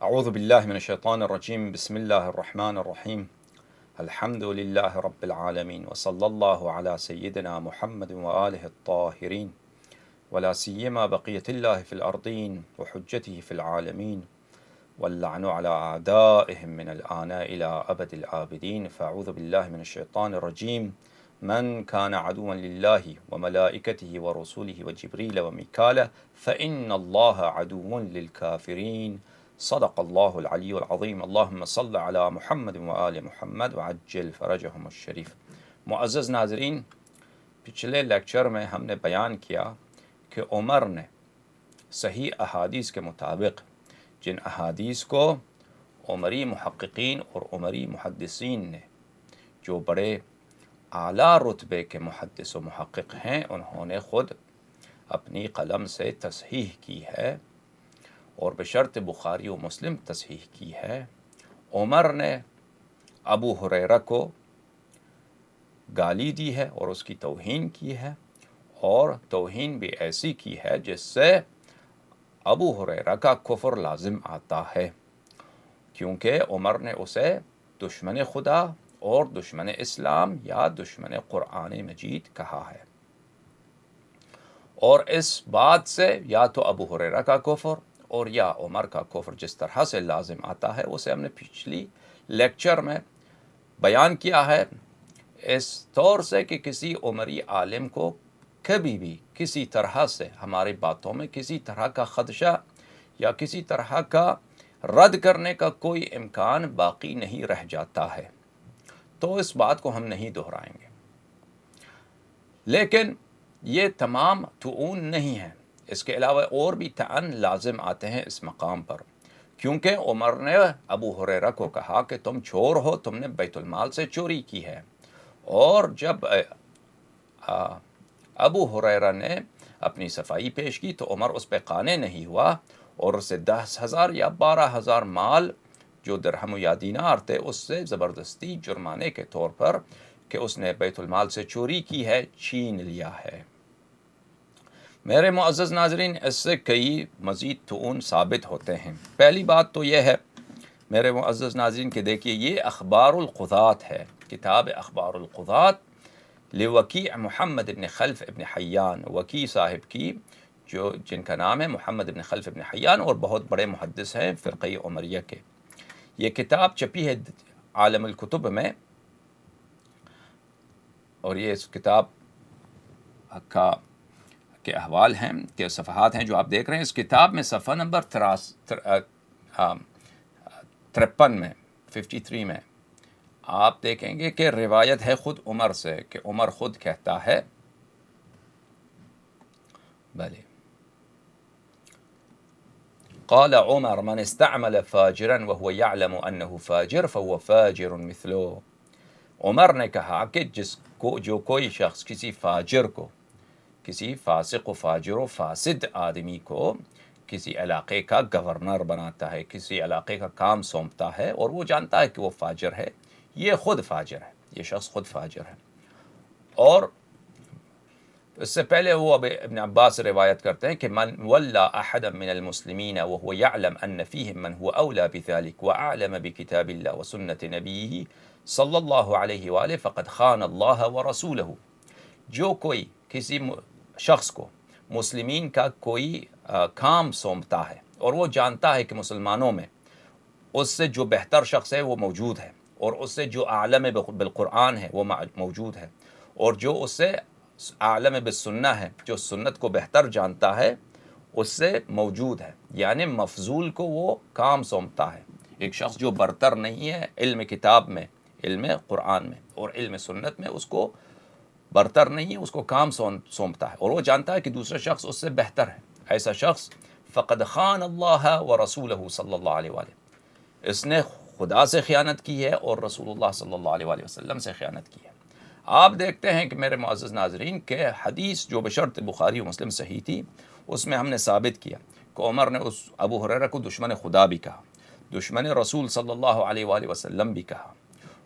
أعوذ بالله من الشيطان الرجيم. بسم الله الرحمن الرحيم. الحمد لله رب العالمين، وصلى الله على سيدنا محمد وآله الطاهرين، ولا سيما بقية الله في الأرضين وحجته في العالمين، واللعن على أعدائهم من الآن إلى أبد الآبدين. فأعوذ بالله من الشيطان الرجيم. من كان عدوا لله وملائكته ورسوله وجبريل وميكال فإن الله عدو للكافرين. صدق الله العلی العظیم. اللهم صل علی محمد و آل محمد وعجل فرجهم الشریف. معزز ناظرین، پچھلے لیکچر میں ہم نے بیان کیا کہ عمر نے صحیح احادیث کے مطابق جن احادیث کو عمری محققین اور عمری محدثین نے، جو بڑے اعلیٰ رتبے کے محدث و محقق ہیں، انہوں نے خود اپنی قلم سے تصحیح کی ہے اور بشرط بخاری و مسلم تصحیح کی ہے. عمر نے ابو ہریرہ کو گالی دی ہے اور اس کی توہین کی ہے، اور توہین بھی ایسی کی ہے جس سے ابو ہریرہ کا کفر لازم آتا ہے، کیونکہ عمر نے اسے دشمن خدا اور دشمن اسلام یا دشمن قرآن مجید کہا ہے. اور اس بات سے یا تو ابو ہریرہ کا کفر اور یا عمر کا کفر جس طرح سے لازم آتا ہے، اسے ہم نے پچھلی لیکچر میں بیان کیا ہے، اس طور سے کہ کسی عمری عالم کو کبھی بھی کسی طرح سے ہماری باتوں میں کسی طرح کا خدشہ یا کسی طرح کا رد کرنے کا کوئی امکان باقی نہیں رہ جاتا ہے، تو اس بات کو ہم نہیں دہرائیں گے. لیکن یہ تمام طعون نہیں ہیں، اس کے علاوہ اور بھی طعن لازم آتے ہیں اس مقام پر، کیونکہ عمر نے ابو ہریرہ کو کہا کہ تم چور ہو، تم نے بیت المال سے چوری کی ہے. اور جب ابو ہریرہ نے اپنی صفائی پیش کی تو عمر اس پہ قانع نہیں ہوا اور اسے 10,000 یا 12,000 مال جو درہم و یا دینار تھے اس سے زبردستی جرمانے کے طور پر کہ اس نے بیت المال سے چوری کی ہے چھین لیا ہے. میرے معزز ناظرین، اس سے کئی مزید طعون ثابت ہوتے ہیں. پہلی بات تو یہ ہے میرے معزز ناظرین کہ دیکھیے، یہ اخبار القضات ہے، کتاب اخبار القضات لوکیع محمد ابن خلف ابن حیان، وکیع صاحب کی، جن کا نام ہے محمد ابن خلف ابن حیان اور بہت بڑے محدث ہیں فرقہ عمریہ کے. یہ کتاب چھپی ہے عالم الکتب میں، اور یہ اس کتاب کا کے احوال ہیں کہ صفحات ہیں جو آپ دیکھ رہے ہیں. اس کتاب میں صفحہ نمبر 53 میں 53 میں آپ دیکھیں گے کہ روایت ہے خود عمر سے کہ عمر خود کہتا ہے، بھلے قال عمر من استعمل فاجرا وهو يعلم انه فاجر فهو فاجر مثله. عمر نے کہا کہ جو کوئی شخص کسی فاجر کو، کسی فاسق و فاجر و فاسد آدمی کو کسی علاقے کا گورنر بناتا ہے، کسی علاقے کا کام سونپتا ہے اور وہ جانتا ہے کہ وہ فاجر ہے، یہ خود فاجر ہے، یہ شخص خود فاجر ہے. اور اس سے پہلے وہ ابن عباس روایت کرتے ہیں کہ من ولا احدا من المسلمین وهو يعلم ان فيهم من هو اولى بذلك واعلم بكتاب الله وسنة نبيه صلی اللہ علیہ وآلہ فقد خان اللہ ورسولہ. جو کوئی کسی شخص کو مسلمین کا کوئی کام سونپتا ہے اور وہ جانتا ہے کہ مسلمانوں میں اس سے جو بہتر شخص ہے وہ موجود ہے، اور اس سے جو عالم بالقرآن ہے وہ موجود ہے، اور جو اس سے عالم بالسنہ ہے، جو سنت کو بہتر جانتا ہے، اس سے موجود ہے، یعنی مفضول کو وہ کام سونپتا ہے. ایک شخص جو برتر نہیں ہے علم کتاب میں، علم قرآن میں اور علم سنت میں، اس کو برتر نہیں ہے، اس کو کام سونپتا ہے اور وہ جانتا ہے کہ دوسرا شخص اس سے بہتر ہے. ایسا شخص فقد خان اللہ ورسولہ صلی اللہ علیہ وآلہ، اس نے خدا سے خیانت کی ہے اور رسول اللہ صلی اللہ علیہ وآلہ وسلم سے خیانت کی ہے. آپ دیکھتے ہیں کہ میرے معزز ناظرین کہ حدیث جو بشرط بخاری و مسلم صحیح تھی، اس میں ہم نے ثابت کیا کہ عمر نے اس ابو ہریرہ کو دشمن خدا بھی کہا، دشمن رسول صلی اللہ علیہ وآلہ وسلم بھی کہا،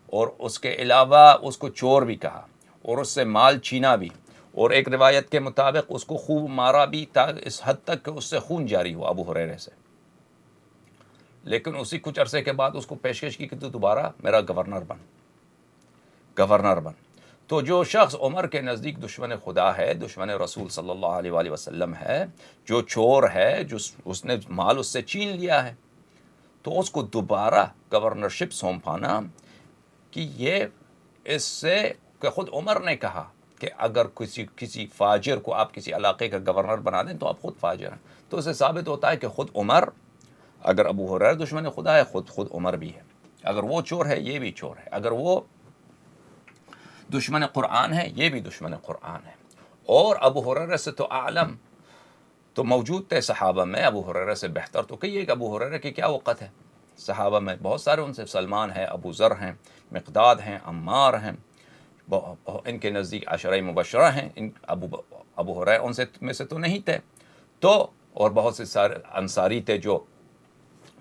اور اس کے علاوہ اس کو چور بھی کہا اور اس سے مال چھینا بھی، اور ایک روایت کے مطابق اس کو خوب مارا بھی، اس حد تک کہ اس سے خون جاری ہوا ابو ہریرہ سے. لیکن اسی کچھ عرصے کے بعد اس کو پیشکش کی کہ تو دوبارہ میرا گورنر بن. تو جو شخص عمر کے نزدیک دشمن خدا ہے، دشمن رسول صلی اللہ علیہ وآلہ وسلم ہے، جو چور ہے، جو اس نے مال اس سے چھین لیا ہے، تو اس کو دوبارہ گورنرشپ سونپانا کہ یہ اس سے کہ خود عمر نے کہا کہ اگر کسی فاجر کو آپ کسی علاقے کا گورنر بنا دیں تو آپ خود فاجر ہیں. تو اسے ثابت ہوتا ہے کہ خود عمر، اگر ابو ہریرہ دشمن خدا ہے، خود عمر بھی ہے. اگر وہ چور ہے یہ بھی چور ہے. اگر وہ دشمن قرآن ہے یہ بھی دشمن قرآن ہے. اور ابو ہریرہ سے تو اعلم تو موجود تھے صحابہ میں، ابو ہریرہ سے بہتر تو کہیے کہ ابو ہریرہ کی کیا وقت ہے. صحابہ میں بہت سارے ان سے سلمان ہیں، ابو ذر ہیں، مقداد ہیں، عمار ہیں، ان کے نزدیک عشرہ مبشرہ ہیں. ابو ہریرہ ان سے میں سے تو نہیں تھے. تو اور بہت سے سارے انصاری تھے جو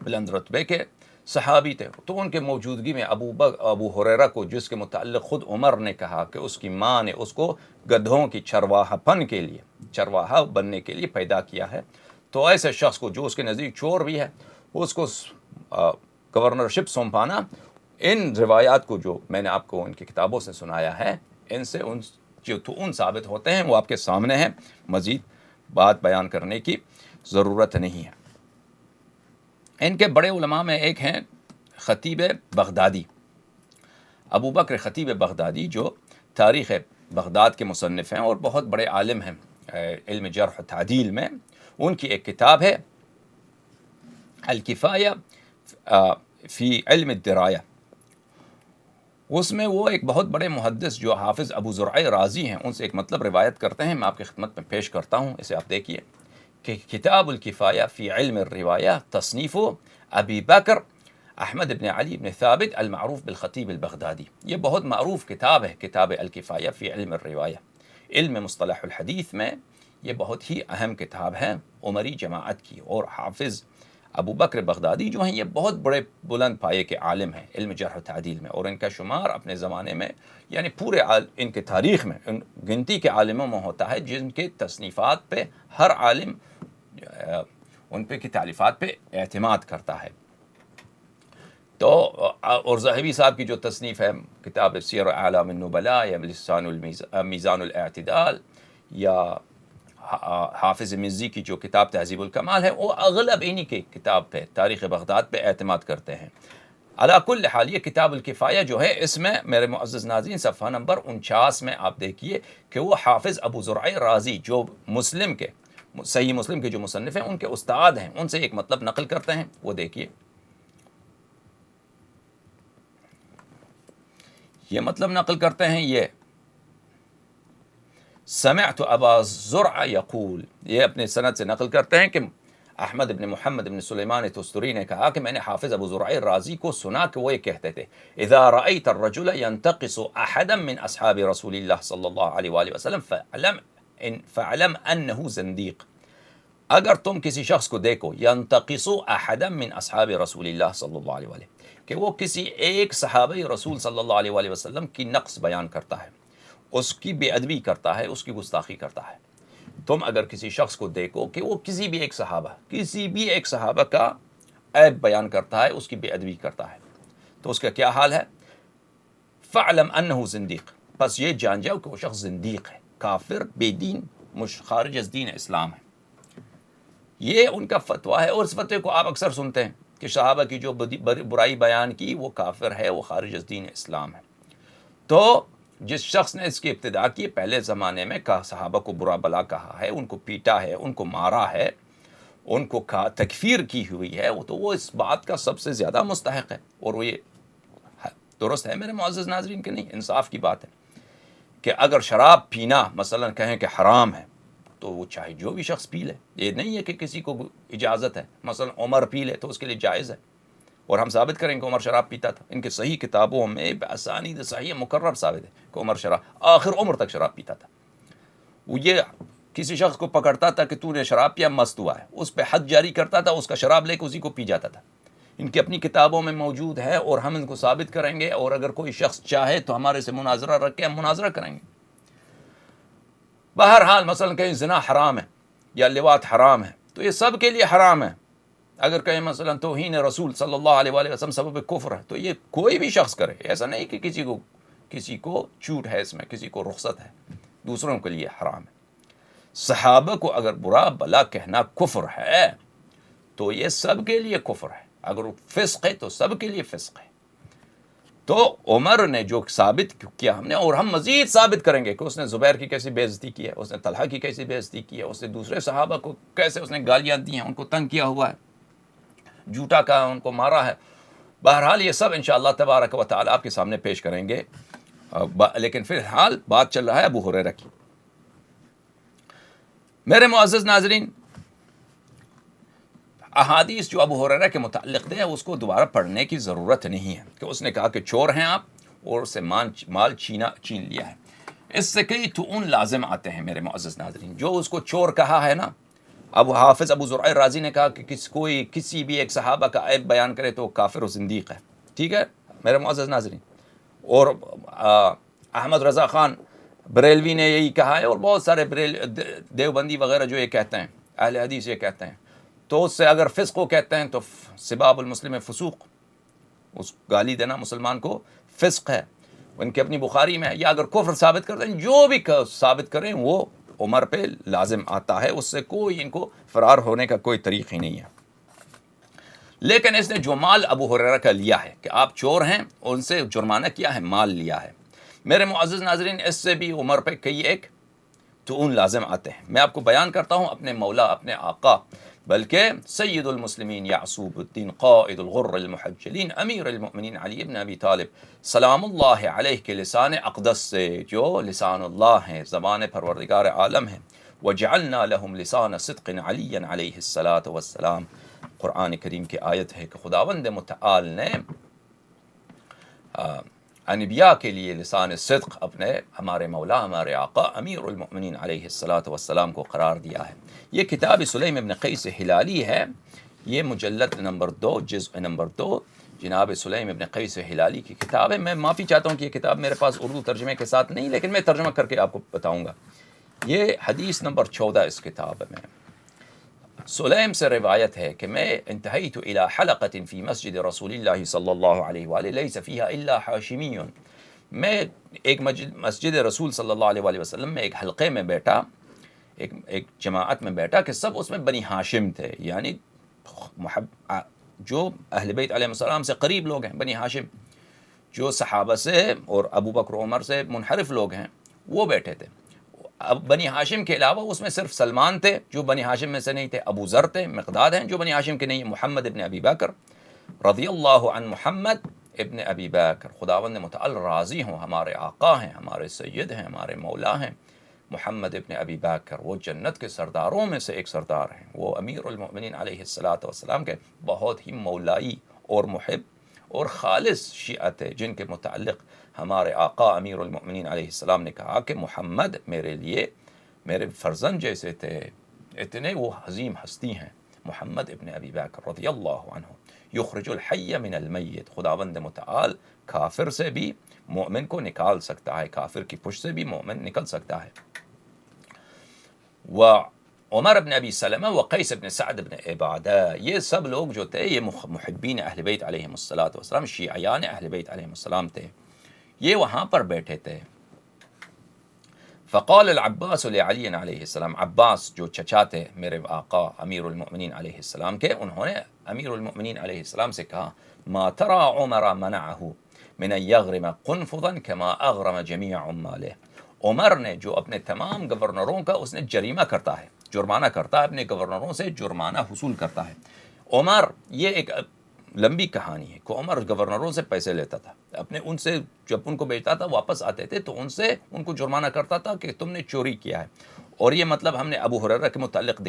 بلند رتبے کے صحابی تھے. تو ان کے موجودگی میں ابو ہریرہ کو، جس کے متعلق خود عمر نے کہا کہ اس کی ماں نے اس کو گدھوں کی چرواہا بننے کے لیے پیدا کیا ہے، تو ایسے شخص کو جو اس کے نزدیک چور بھی ہے، اس کو گورنرشپ سونپانا، ان روایات کو جو میں نے آپ کو ان کی کتابوں سے سنایا ہے، ان سے ان ثابت ہوتے ہیں، وہ آپ کے سامنے ہیں. مزید بات بیان کرنے کی ضرورت نہیں ہے. ان کے بڑے علماء میں ایک ہیں خطیب بغدادی، ابو بکر خطیب بغدادی، جو تاریخ بغداد کے مصنف ہیں اور بہت بڑے عالم ہیں علم جرح و تعدیل میں. ان کی ایک کتاب ہے الکفایہ فی علم الدرایہ. اس میں وہ ایک بہت بڑے محدث جو حافظ ابو زرع رازی ہیں، ان سے ایک مطلب روایت کرتے ہیں. میں آپ کی خدمت میں پیش کرتا ہوں، اسے آپ دیکھیے کہ کتاب الکفایہ فی علم الروایہ تصنیف ابی بکر احمد بن علی بن ثابت المعروف بالخطیب البغدادی. یہ بہت معروف کتاب ہے، کتاب الکفایہ فی علم الروایہ. علم مصطلح الحدیث میں یہ بہت ہی اہم کتاب ہے عمری جماعت کی. اور حافظ ابو بکر بغدادی جو ہیں، یہ بہت بڑے بلند پائے کے عالم ہیں علم جرح و تعدیل میں، اور ان کا شمار اپنے زمانے میں، یعنی پورے ان کے تاریخ میں گنتی کے عالموں میں ہوتا ہے جن کے تصنیفات پہ ہر عالم ان پہ کی تالیفات پہ اعتماد کرتا ہے. تو اور ذہبی صاحب کی جو تصنیف ہے کتاب سیر اعلام النبلاء یا میزان الاعتدال، یا حافظ مزی کی جو کتاب تہذیب الکمال ہے، وہ اغلب انہی کے کتاب پہ، تاریخ بغداد پہ اعتماد کرتے ہیں. علی کل حال یہ کتاب الکفایہ جو ہے، اس میں میرے معزز ناظرین صفحہ نمبر 49 میں آپ دیکھیے کہ وہ حافظ ابو زرع رازی جو صحیح مسلم کے جو مصنف ہیں، ان کے استاد ہیں، ان سے ایک مطلب نقل کرتے ہیں. وہ دیکھیے، یہ مطلب نقل کرتے ہیں، یہ سمعت ابا زرع یقول، یہ اپنے سند سے نقل کرتے ہیں کہ احمد بن محمد بن سلیمان تستری نے کہا کہ میں نے حافظ ابو زرع رازی کو سنا کہ وہ یہ کہتے تھے، اذا رأيت الرجل ينتقص احدا من اصحاب رسول اللہ صلی اللہ علیہ وآلہ وسلم فاعلم انه زندیق. اگر تم کسی شخص کو دیکھو ینتقص احدا من اصحاب رسول اللہ صلی اللہ علیہ وآلہ، کہ وہ کسی ایک صحابہ رسول صلی اللہ علیہ وآلہ وسلم کی نقص بیان کرتا ہے، اس کی بے ادبی کرتا ہے، اس کی گستاخی کرتا ہے. تم اگر کسی شخص کو دیکھو کہ وہ کسی بھی ایک صحابہ کا عیب بیان کرتا ہے، اس کی بے ادبی کرتا ہے، تو اس کا کیا حال ہے؟ فعلم انہ زندیق، بس یہ جان جاؤ کہ وہ شخص زندیق ہے، کافر، بے دین، خارج از دین اسلام ہے. یہ ان کا فتویٰ ہے، اور اس فتوے کو آپ اکثر سنتے ہیں کہ صحابہ کی جو برائی بیان کی وہ کافر ہے، وہ خارج از دین اسلام ہے. تو جس شخص نے اس کی ابتدا کی، پہلے زمانے میں صحابہ کو برا بلا کہا ہے، ان کو پیٹا ہے، ان کو مارا ہے، ان کو تکفیر کی ہوئی ہے، وہ اس بات کا سب سے زیادہ مستحق ہے. اور وہ یہ درست ہے میرے معزز ناظرین کہ نہیں؟ انصاف کی بات ہے کہ اگر شراب پینا مثلا کہیں کہ حرام ہے، تو وہ چاہے جو بھی شخص پی لے. یہ نہیں ہے کہ کسی کو اجازت ہے، مثلا عمر پی لے تو اس کے لیے جائز ہے، اور ہم ثابت کریں کہ عمر شراب پیتا تھا. ان کے صحیح کتابوں میں باسانید صحیح مقرر ثابت ہے کہ عمر شراب آخر عمر تک شراب پیتا تھا. وہ یہ کسی شخص کو پکڑتا تھا کہ تو نے شراب پیا، مست ہوا ہے، اس پہ حد جاری کرتا تھا، اس کا شراب لے کے اسی کو پی جاتا تھا. ان کی اپنی کتابوں میں موجود ہے، اور ہم ان کو ثابت کریں گے. اور اگر کوئی شخص چاہے تو ہمارے سے مناظرہ رکھ کے ہم مناظرہ کریں گے. بہرحال مثلا کہیں زنا حرام ہے یا لواط حرام ہے، تو یہ سب کے لیے حرام ہے. اگر کہیں مثلا توہین رسول صلی اللہ علیہ وآلہ وسلم سبب کفر ہے، تو یہ کوئی بھی شخص کرے، ایسا نہیں کہ کسی کو چھوٹ ہے اس میں، کسی کو رخصت ہے، دوسروں کے لیے حرام ہے۔ صحابہ کو اگر برا بلا کہنا کفر ہے تو یہ سب کے لیے کفر ہے، اگر وہ فسق ہے تو سب کے لیے فسق ہے۔ تو عمر نے جو ثابت کیا ہم نے، اور ہم مزید ثابت کریں گے کہ اس نے زبیر کی کیسی بے عزتی کی ہے، اس نے طلحہ کی کیسی بے عزتی کی ہے، اس نے دوسرے صحابہ کو کیسے اس نے گالیاں دی ہیں، ان کو تنگ کیا ہوا ہے، جھوٹا کہا، ان کو مارا ہے۔ بہرحال یہ سب انشاءاللہ تبارک و تعالی آپ کے سامنے پیش کریں گے، لیکن فی الحال بات چل رہا ہے ابو ہریرہ کی۔ میرے معزز ناظرین، احادیث جو ابو ہریرہ کے متعلق تھے اس کو دوبارہ پڑھنے کی ضرورت نہیں ہے، کہ اس نے کہا کہ چور ہیں آپ اور اس سے مال چھین لیا ہے۔ اس سے کئی طعون لازم آتے ہیں میرے معزز ناظرین۔ جو اس کو چور کہا ہے نا، حافظ ابو زرع رازی نے کہا کہ کوئی کسی بھی ایک صحابہ کا عیب بیان کرے تو کافر و زندیق ہے، ٹھیک ہے میرے معزز ناظرین۔ اور احمد رضا خان بریلوی نے یہی کہا ہے، اور بہت سارے دیوبندی وغیرہ جو یہ کہتے ہیں، اہل حدیث یہ کہتے ہیں، تو اس سے اگر فسق کو کہتے ہیں تو سباب المسلم فسوق، اس گالی دینا مسلمان کو فسق ہے، ان کی اپنی بخاری میں ہے۔ یا اگر کفر ثابت کرتے ہیں، جو بھی ثابت کریں وہ عمر پہ لازم آتا ہے، اس سے کوئی ان کو فرار ہونے کا کوئی طریق ہی نہیں ہے۔ لیکن اس نے جو مال ابو ہریرہ کا لیا ہے کہ آپ چور ہیں، اور ان سے جرمانہ کیا ہے، مال لیا ہے، میرے معزز ناظرین اس سے بھی عمر پہ کئی ایک طعون لازم آتے ہیں۔ میں آپ کو بیان کرتا ہوں اپنے مولا، اپنے آقا، بلکہ سید المسلمین یعصوب الدین قائد الغر المحجلین امیر المؤمنین علی ابن ابی طالب سلام اللہ علیہ کے لسان اقدس سے، جو لسان اللہ ہیں، زبان پروردگار عالم ہیں، وجعلنا لهم لسان صدق علی علیہ الصلاۃ والسلام، قرآن کریم کی آیت ہے کہ خداوند متعال نے انبیاء کے لیے لسان صدق اپنے ہمارے مولا، ہمارے آقا امیر المؤمنین علیہ الصلاۃ والسلام کو قرار دیا ہے۔ یہ کتاب سلیم ابن قیس ہلالی ہے، یہ مجلد نمبر 2، جزء نمبر 2، جناب سلیم ابن قیس ہلالی کی کتاب ہے۔ میں معافی چاہتا ہوں کہ یہ کتاب میرے پاس اردو ترجمے کے ساتھ نہیں، لیکن میں ترجمہ کر کے آپ کو بتاؤں گا۔ یہ حدیث نمبر 14 اس کتاب میں سلیم سے روایت ہے کہ میں انتہیت الی حلقۃ فی مسجد رسول اللہ صلی اللہ علیہ وآلہ لیس فیہا الا حاشمی، میں ایک مسجد رسول صلی اللہ علیہ وآلہ وسلم میں ایک حلقے میں بیٹھا، ایک جماعت میں بیٹھا کہ سب اس میں بنی ہاشم تھے، یعنی جو اہل بیت علیہ السلام سے قریب لوگ ہیں، بنی ہاشم، جو صحابہ سے اور ابو بکر و عمر سے منحرف لوگ ہیں وہ بیٹھے تھے۔ اب بنی ہاشم کے علاوہ اس میں صرف سلمان تھے جو بنی ہاشم میں سے نہیں تھے، ابو ذر تھے، مقداد ہیں جو بنی ہاشم کے نہیں، محمد ابن ابی بکر رضی اللہ عن محمد ابن ابی بکر، خداوند متعال راضی ہوں، ہمارے آقا ہیں، ہمارے سید ہیں، ہمارے مولا ہیں محمد ابن ابی بکر، وہ جنت کے سرداروں میں سے ایک سردار ہیں، وہ امیر المؤمنین علیہ الصلاۃ والسلام کے بہت ہی مولائی اور محب اور خالص شیعہ تھے، جن کے متعلق ہمارے آقا امیر المؤمنین علیہ السلام نے کہا کہ محمد میرے لیے میرے فرزند جیسے تھے، اتنے وہ عظیم ہستی ہیں محمد ابن ابی بکر رضی اللہ عنہ۔ یخرج الحی من المیت، خداوند متعال کافر سے بھی مومن کو نکال سکتا ہے، کافر کی پشت سے بھی مومن نکل سکتا ہے۔ عمر ابن ابی سلمہ و قیس ابن سعد ابن عبادہ، یہ سب لوگ جو تھے یہ محبین اہل بیت علیہم الصلاۃ والسلام، شیعیان اہل بیت علیہم السلام تھے، یہ وہاں پر بیٹھے تھے۔ فقال العباس لعلی علیہ السلام، عباس جو چچا تھے میرے آقا امیر المؤمنین علیہ السلام کے، انہوں نے امیر المؤمنین علیہ السلام سے کہا ما ترى عمر منعه من ان يغرم قنفذا كما اغرم جميع عماله، عمر نے جو اپنے تمام گورنروں کا اس نے جریمہ کرتا ہے، جرمانہ کرتا ہے، اپنے گورنروں سے جرمانہ حصول کرتا ہے۔ عمر، یہ ایک لمبی کہانی ہے کہ عمر گورنروں سے پیسے لیتا تھا، اپنے ان سے جب ان کو بیچتا تھا واپس آتے تھے تو ان سے ان کو جرمانہ کرتا تھا کہ تم نے چوری کیا ہے۔ اور یہ مطلب ہم نے ابو ہریرہ کے متعلق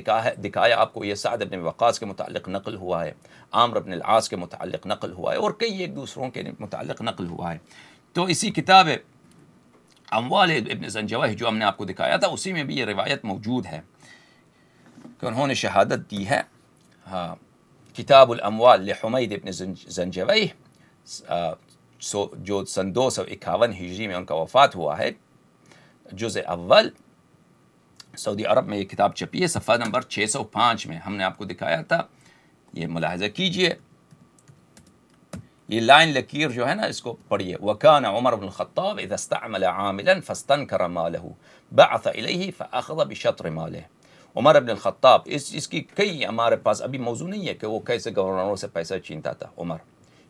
دکھایا آپ کو، یہ سعد بن وقاص کے متعلق نقل ہوا ہے، عامر بن العاص کے متعلق نقل ہوا ہے، اور کئی ایک دوسروں کے متعلق نقل ہوا ہے۔ تو اسی کتاب اموال ابن زنجوہ جو ہم نے آپ کو دکھایا تھا، اسی میں بھی یہ روایت موجود ہے کہ انہوں نے شہادت دی ہے۔ ہاں، کتاب الاموال لحمید ابن زنجوہ، جو سن 251 ہجری میں ان کا وفات ہوا ہے، جزء اول، سعودی عرب میں یہ کتاب چھپی ہے، صفحہ نمبر 605 میں ہم نے آپ کو دکھایا تھا یہ ملاحظہ کیجئے، یہ لائن لکیر جو ہے نا اس کو پڑھیے. وَكَانَ عمر بن الخطاب اذا استعمل عاملا فاستنكر ماله بعث الیہ فاخذ بشطر ماله. عمر بن الخطاب اس کی کئی ہمارے پاس ابھی موضوع نہیں ہے کہ وہ کیسے گورنروں سے پیسہ چھینتا تھا. عمر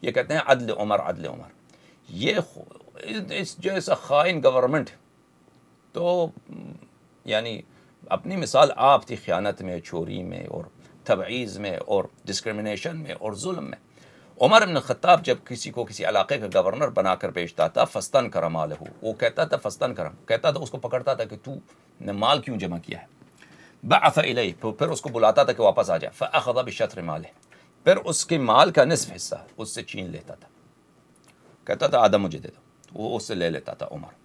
یہ کہتے ہیں عدل عمر عدل عمر. یہ اس جیسا خائن گورنمنٹ تو یعنی اپنی مثال آپ تھی خیانت میں، چوری میں اور تبعیض میں اور ڈسکرمنیشن میں اور ظلم میں. عمر بن الخطاب جب کسی کو کسی علاقے کا گورنر بنا کر بیچتا تھا فستن کرم مالہ، وہ کہتا تھا فستن کرم، کہتا تھا اس کو پکڑتا تھا کہ تو نے مال کیوں جمع کیا ہے. بعث الیہ، پھر اس کو بلاتا تھا کہ واپس آ جائے. فاخذ بشطر مالہ، پھر اس کے مال کا نصف حصہ اس سے چھین لیتا تھا، کہتا تھا آدھا مجھے دے دو، وہ اس سے لے لیتا تھا عمر.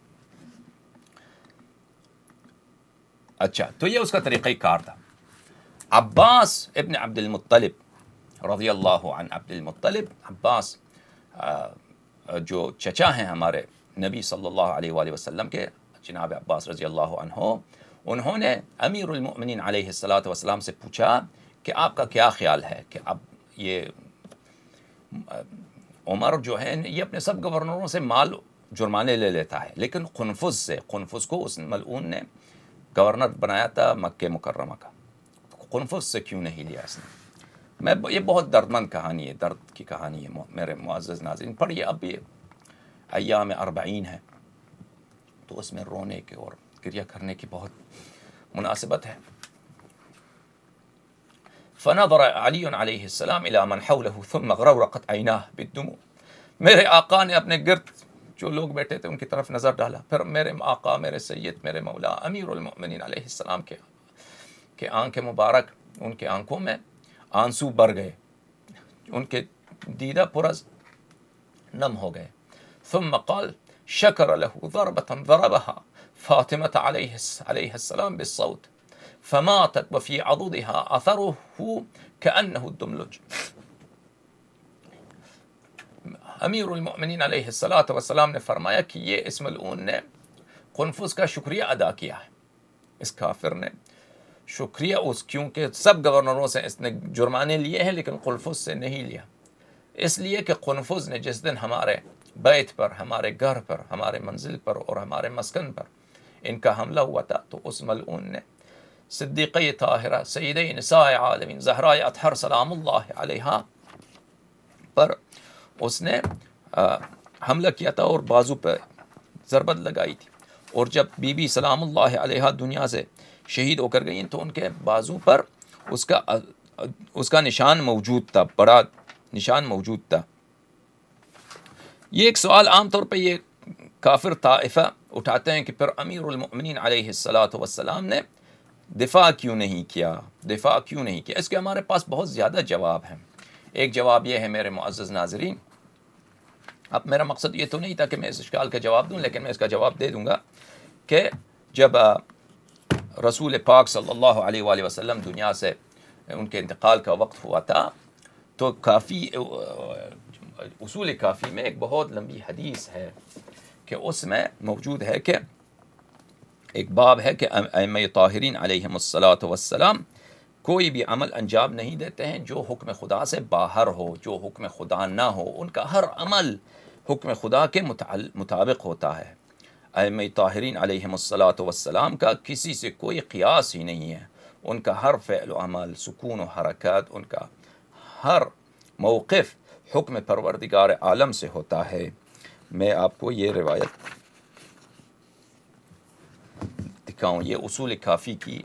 اچھا تو یہ اس کا طریقہ کار تھا. عباس ابن عبد المطلب رضی اللہ عنہ، عبد المطلب عباس جو چچا ہیں ہمارے نبی صلی اللہ علیہ وآلہ وسلم کے، جناب عباس رضی اللہ عنہ، انہوں نے امیر المؤمنین علیہ الصلاۃ والسلام سے پوچھا کہ آپ کا کیا خیال ہے کہ اب یہ عمر جو ہے یہ اپنے سب گورنروں سے مال جرمانے لے لیتا ہے، لیکن قنفذ کو اس ملعون نے گورنر بنایا تھا مکہ مکرمہ کا، قنفذ سے کیوں نہیں لیا اس نے؟ یہ بہت دردمند کہانی ہے، درد کی کہانی ہے میرے معزز ناظرین. پڑھیے، اب یہ ایام 40 ہے تو اس میں رونے کے اور گریہ کرنے کی بہت مناسبت ہے. فنظر علی علیہ السلام الی من حولہ ثم غرورقت عیناہ بالدموع. میرے آقا نے اپنے گرد جو لوگ بیٹھے تھے ان کی طرف نظر ڈالا، پھر میرے آقا، میرے سید، میرے مولا امیر المؤمنین علیہ السلام کے آنکھ مبارک، ان کے آنکھوں میں آنسو بھر گئے، ان کے دیدہ پرز نم ہو گئے. ثم قال شکر له ضربة ضربها فاطمة علیہ السلام بالصوت فماتت وفي عضدها اثره كأنه الدملج. امیر المؤمنین علیہ الصلاۃ والسلام نے فرمایا کہ یہ اس ملعون نے قنفذ کا شکریہ ادا کیا ہے، اس کافر نے شکریہ کیونکہ سب گورنروں سے اس نے جرمانے لیے ہیں لیکن قنفذ سے نہیں لیا. اس لیے کہ قنفذ نے جس دن ہمارے بیت پر، ہمارے گھر پر، ہمارے منزل پر اور ہمارے مسکن پر ان کا حملہ ہوا تھا تو اس ملعون نے صدیقہ طاہرہ سیدہ نساء عالمین زہراء اطہر سلام اللہ علیہا پر اس نے حملہ کیا تھا اور بازو پہ ضربت لگائی تھی. اور جب بی بی سلام اللہ علیہا دنیا سے شہید ہو کر گئیں تو ان کے بازو پر اس کا نشان موجود تھا، بڑا نشان موجود تھا. یہ ایک سوال عام طور پہ یہ کافر طائفہ اٹھاتے ہیں کہ پھر امیر المؤمنین علیہ الصلاۃ والسلام نے دفاع کیوں نہیں کیا؟ اس کے ہمارے پاس بہت زیادہ جواب ہیں. ایک جواب یہ ہے میرے معزز ناظرین، اب میرا مقصد یہ تو نہیں تھا کہ میں اس اشکال کا جواب دوں، لیکن میں اس کا جواب دے دوں گا کہ جب رسول پاک صلی اللہ علیہ وآلہ وسلم دنیا سے ان کے انتقال کا وقت ہوا تھا تو کافی اصول کافی میں ایک بہت لمبی حدیث ہے کہ اس میں موجود ہے کہ ایک باب ہے کہ ائمہ طاہرین علیہم الصلاۃ والسلام کوئی بھی عمل انجام نہیں دیتے ہیں جو حکم خدا سے باہر ہو، جو حکم خدا نہ ہو. ان کا ہر عمل حکم خدا کے مطابق ہوتا ہے. ائمہ طاہرین علیہم الصلاۃ والسلام کا کسی سے کوئی قیاس ہی نہیں ہے. ان کا ہر فعل و عمل، سکون و حرکات، ان کا ہر موقف حکم پروردگار عالم سے ہوتا ہے. میں آپ کو یہ روایت دکھاؤں، یہ اصول کافی کی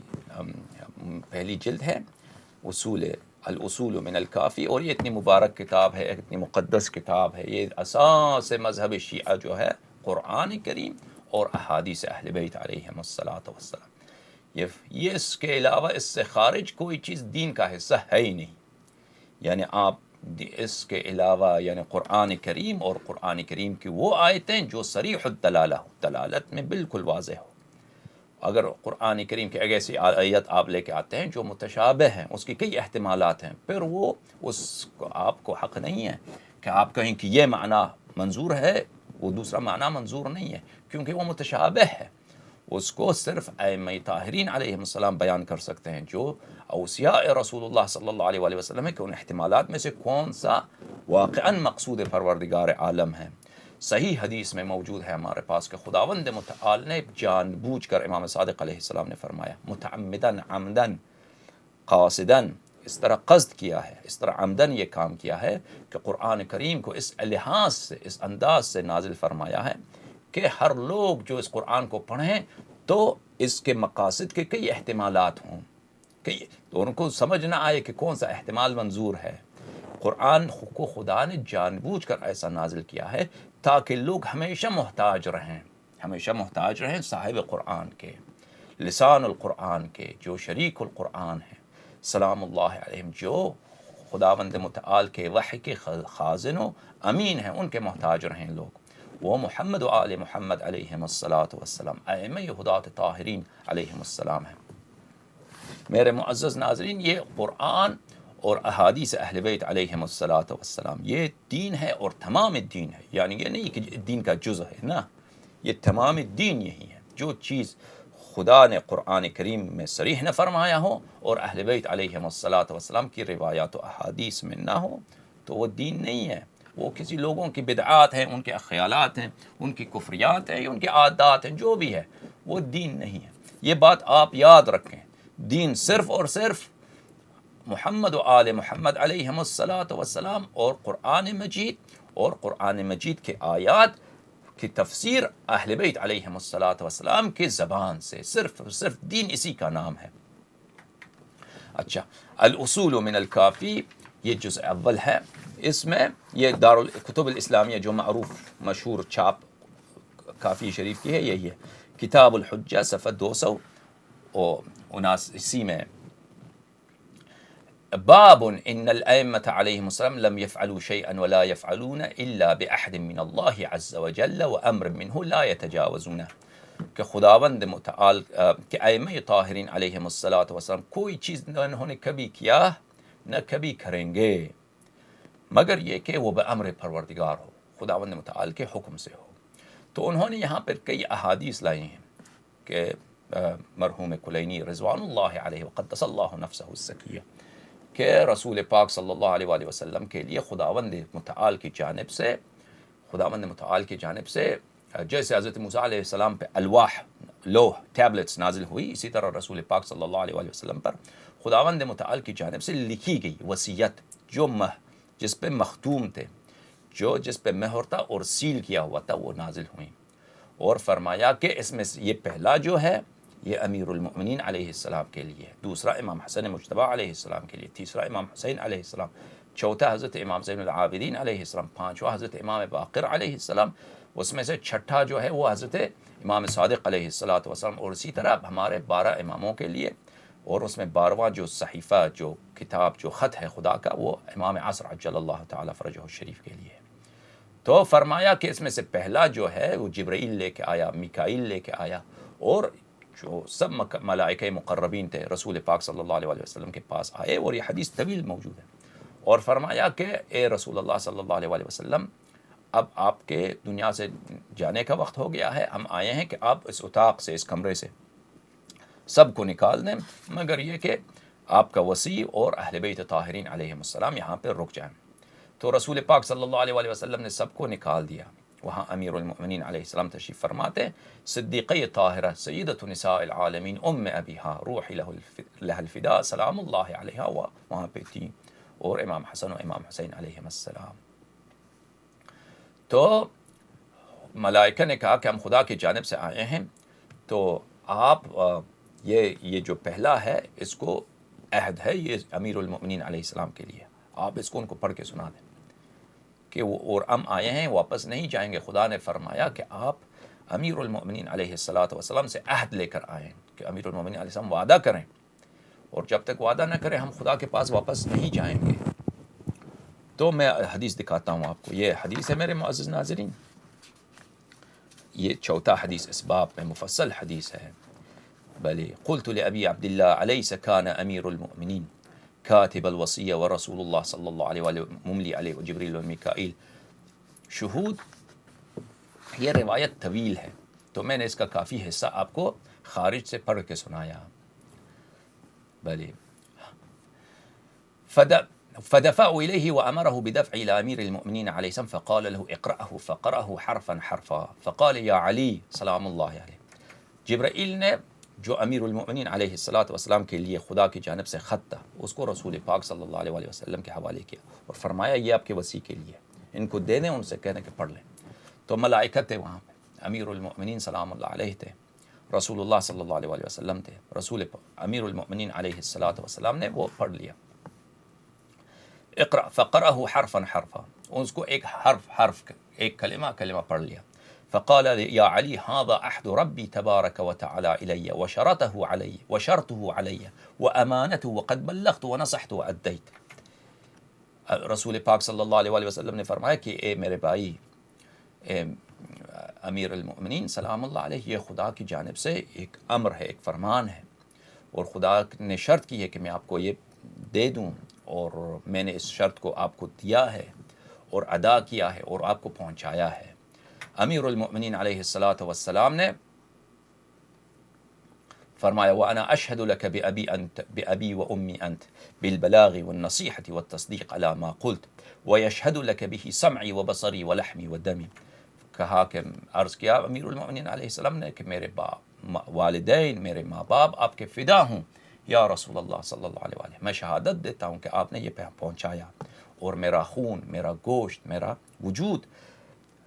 پہلی جلد ہے، الاصول من الکافی، اور یہ اتنی مبارک کتاب ہے، اتنی مقدس کتاب ہے. یہ اساس مذہب شیعہ جو ہے قرآن کریم اور احادیث اہل بیت علیہم الصلاۃ والسلام. یہ اس کے علاوہ اس سے خارج کوئی چیز دین کا حصہ ہے ہی نہیں. یعنی آپ اس کے علاوہ یعنی قرآن کریم اور قرآن کریم کی وہ آیتیں جو صریح الدلالہ ہو، دلالت میں بالکل واضح ہو. اگر قرآن کریم کی ایسی آیت آپ لے کے آتے ہیں جو متشابہ ہیں، اس کی کئی احتمالات ہیں، پھر وہ اس کو آپ کو حق نہیں ہے کہ آپ کہیں کہ یہ معنی منظور ہے، وہ دوسرا معنی منظور نہیں ہے، کیونکہ وہ متشابہ ہے. اس کو صرف ائمہ طاہرین علیہم السلام بیان کر سکتے ہیں، جو اوصیاء رسول اللہ صلی اللہ علیہ وآلہ وسلم ہے، کہ ان احتمالات میں سے کون سا واقعاً مقصود پروردگار عالم ہے۔ صحیح حدیث میں موجود ہے ہمارے پاس کہ خداوند متعال نے جان بوجھ کر، امام صادق علیہ السلام نے فرمایا، متعمدن عمدن قاصدن، اس طرح قصد کیا ہے، اس طرح عمدن یہ کام کیا ہے کہ قرآن کریم کو اس لحاظ سے، اس انداز سے نازل فرمایا ہے کہ ہر لوگ جو اس قرآن کو پڑھیں تو اس کے مقاصد کے کئی احتمالات ہوں، تو ان کو سمجھ نہ آئے کہ کون سا احتمال منظور ہے۔ قرآن کو خدا نے جان بوجھ کر ایسا نازل کیا ہے تاکہ لوگ ہمیشہ محتاج رہیں، ہمیشہ محتاج رہیں صاحب قرآن کے، لسان القرآن کے، جو شریک القرآن ہیں سلام اللہ علیہم، جو خداوند متعال کے وحی کے خازن و امین ہیں، ان کے محتاج رہیں لوگ۔ وہ محمد و آل محمد علیہم السلام، ائمہ ہدات طاہرین علیہم السلام ہیں۔ میرے معزز ناظرین، یہ قرآن اور احادیث اہل بیت علیہم السلام یہ دین ہے اور تمام الدین ہے، یعنی یہ نہیں کہ دین کا جزء ہے، نہ، یہ تمام الدین یہی ہے۔ جو چیز خدا نے قرآن کریم میں صریح نہ فرمایا ہو اور اہل بیت علیہم السلام کی روایات و احادیث میں نہ ہو تو وہ دین نہیں ہے، وہ کسی لوگوں کی بدعات ہیں، ان کے خیالات ہیں، ان کی کفریات ہیں، ان کے عادات ہیں، جو بھی ہے وہ دین نہیں ہے۔ یہ بات آپ یاد رکھیں، دین صرف اور صرف محمد و آل محمد علیہم السلام اور قرآن مجید، اور قرآن مجید کے آیات کی تفسیر اہل بیت علیہم السلام کی زبان سے، صرف دین اسی کا نام ہے۔ اچھا، الاصول من الکافی یہ جزء اول ہے، اس میں یہ دارالکتب الاسلامیہ جو معروف مشہور چھاپ کافی شریف کی ہے، یہی ہے کتاب الحجہ صفحہ 279 میں، باب ان الائمة علیہم السلام لم يفعلوا شيئا ولا يفعلون الا بعهد من الله عز وجل وامر منه لا يتجاوزونه، کہ خداوند متعال کہ ائمہ طاہرین علیہم السلام کوئی چیز نہ انہوں نے کبھی کیا نہ کبھی کریں گے مگر یہ کہ وہ بامر پروردگار ہو، خداوند متعال کے حکم سے ہو۔ تو انہوں نے یہاں پر کئی احادیث لائی ہیں کہ مرحوم کلینی رضوان اللہ علیہ وقدس اللہ نفسہ الزکیہ، کہ رسول پاک صلی اللہ علیہ وآلہ وسلم کے لیے خداوند متعال کی جانب سے جیسے حضرت موسیٰ علیہ السلام پہ الواح، لوح، ٹیبلٹس نازل ہوئی، اسی طرح رسول پاک صلی اللہ علیہ وآلہ وسلم پر خداوند متعال کی جانب سے لکھی گئی وصیت، جس پہ مختوم تھے، جس پہ مہر تھا اور سیل کیا ہوا تھا، وہ نازل ہوئی، اور فرمایا کہ اس میں یہ پہلا جو ہے یہ امیر المؤمنین علیہ السلام کے لیے، دوسرا امام حسن مجتبی علیہ السلام کے لیے، تیسرا امام حسین علیہ السلام، چوتھا حضرت امام زین العابدین علیہ السلام، پانچواں حضرت امام باقر علیہ السلام، اس میں سے چھٹا جو ہے وہ حضرت امام صادق علیہ السلام، اور اسی طرح ہمارے 12 اماموں کے لیے، اور اس میں 12واں جو صحیفہ، جو کتاب، جو خط ہے خدا کا، وہ امام عصر عجل اللہ تعالی فرجہ الشریف کے لیے۔ تو فرمایا کہ اس میں سے پہلا جو ہے وہ جبرائیل لے کے آیا، میکائیل لے کے آیا، اور جو سب ملائکہ مقربین تھے رسول پاک صلی اللہ علیہ وسلم کے پاس آئے، اور یہ حدیث طویل موجود ہے، اور فرمایا کہ اے رسول اللہ صلی اللہ علیہ وسلم، اب آپ کے دنیا سے جانے کا وقت ہو گیا ہے، ہم آئے ہیں کہ آپ اس اتاق سے، اس کمرے سے سب کو نکال دیں، مگر یہ کہ آپ کا وصی اور اہل بیت طاہرین علیہم السلام یہاں پہ رک جائیں۔ تو رسول پاک صلی اللہ علیہ وسلم نے سب کو نکال دیا۔ وہاں امیر المؤمنین علیہ السلام تشریف فرماتے، صدیقہ طاہرہ سیدۃ نساء العالمین ام ابیہا روحی لہ الفداء سلام اللہ علیہا وہاں پہ تھی، اور امام حسن و امام حسین علیہم السلام۔ تو ملائکہ نے کہا کہ ہم خدا کی جانب سے آئے ہیں، تو آپ یہ جو پہلا ہے اس کو عہد ہے، یہ امیر المؤمنین علیہ السلام کے لیے، آپ اس کو ان کو پڑھ کے سنا دیں کہ وہ، اور ہم آئے ہیں واپس نہیں جائیں گے۔ خدا نے فرمایا کہ آپ امیر المؤمنین علیہ السلام سے عہد لے کر آئیں کہ امیر المؤمنین علیہ السلام وعدہ کریں، اور جب تک وعدہ نہ کریں ہم خدا کے پاس واپس نہیں جائیں گے۔ تو میں حدیث دکھاتا ہوں آپ کو، یہ حدیث ہے میرے معزز ناظرین، یہ چوتھا حدیث اس باب میں مفصل حدیث ہے۔ بلی قلت لأبی عبداللہ علیس کان امیر المؤمنین کاتب الوصیہ ورسول اللہ صلی اللہ علیہ وآلہ مملی علیہ جبریل و میکائیل۔ شہود، یہ روایت طویل ہے، تو میں نے اس کا کافی حصہ آپ کو خارج سے پڑھ کے سنایا. بلی فدفعوا إليه وأمره بدفع إلى أمير المؤمنين عليه السلام فقال له اقرأه فقرأه حرفا حرفا فقال يا علي سلام الله عليه. جبرائیل نے جو امیر المؤمنین علیہ الصلاۃ والسلام کے لیے خدا کی جانب سے خط تھا اس کو رسول پاک صلی اللہ علیہ وسلم کے حوالے کیا اور فرمایا یہ آپ کے وصی کے لیے، ان کو دے دیں، ان سے کہنے کہ پڑھ لیں. تو ملائکت تھے وہاں پہ، امیر المؤمنین سلام اللہ علیہ تھے، رسول اللہ صلی اللہ علیہ وسلم تھے، امیر المؤمنین علیہ الصلاۃ والسلام نے وہ پڑھ لیا. اقرأ فقرأه حرفا حرفا، اس کو ایک حرف ایک کلمہ پڑھ لیا. فقال يا علي هذا عهد ربي تبارك وتعالى إلي وشرطه علي وأمانته وقد بلغت ونصحت وأديت. رسول پاک صلی اللہ علیہ وسلم نے فرمایا کہ اے میرے بھائی، اے امیر المؤمنین سلام اللہ علیہ، یہ خدا کی جانب سے ایک امر ہے، ایک فرمان ہے، اور خدا نے شرط کی ہے کہ میں آپ کو یہ دے دوں، اور میں نے اس شرط کو آپ کو دیا ہے اور ادا کیا ہے اور آپ کو پہنچایا ہے. امیر المؤمنین علیہ الصلاۃ والسلام نے فرمایا وَأَنَا أَشْهَدُ لَكَ بِأَبِي وَأُمِّي أَنْتَ بِالْبَلَاغِ وَالنَّصِيحَةِ وَالتَّصْدِيقِ عَلَى مَا قُلْتُ وَيَشْهَدُ لَكَ بِهِ سَمْعِي وَبَصَرِي وَلَحْمِي وَدَمِي. کہا کہ عرض کیا امیر المؤمنین علیہ السلام نے کہ میرے والدین، میرے ماں باپ آپ کے فدا ہوں یا رسول اللہ صلی اللہ علیہ وسلم، میں شہادت دیتا ہوں کہ آپ نے یہ پہنچایا، اور میرا خون، میرا گوشت، میرا وجود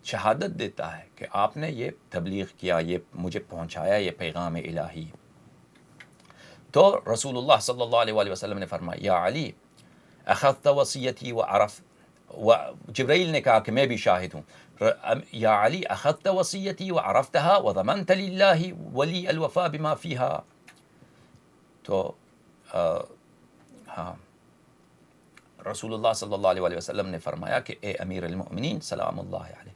شہادت دیتا ہے کہ آپ نے یہ تبلیغ کیا، یہ مجھے پہنچایا یہ پیغام الہی. تو رسول اللہ صلی اللہ علیہ وسلم نے فرمایا یا علی اخذت وصیتی جبرائیل نے کہا کہ میں بھی شاہد ہوں، یا علی اخذت وصیتی وعرفتها وضمنت للہ ولی الوفاء بما فیہا. تو ہاں رسول اللہ صلی اللہ علیہ وسلم نے فرمایا کہ اے امیر المؤمنین سلام اللہ علیہ،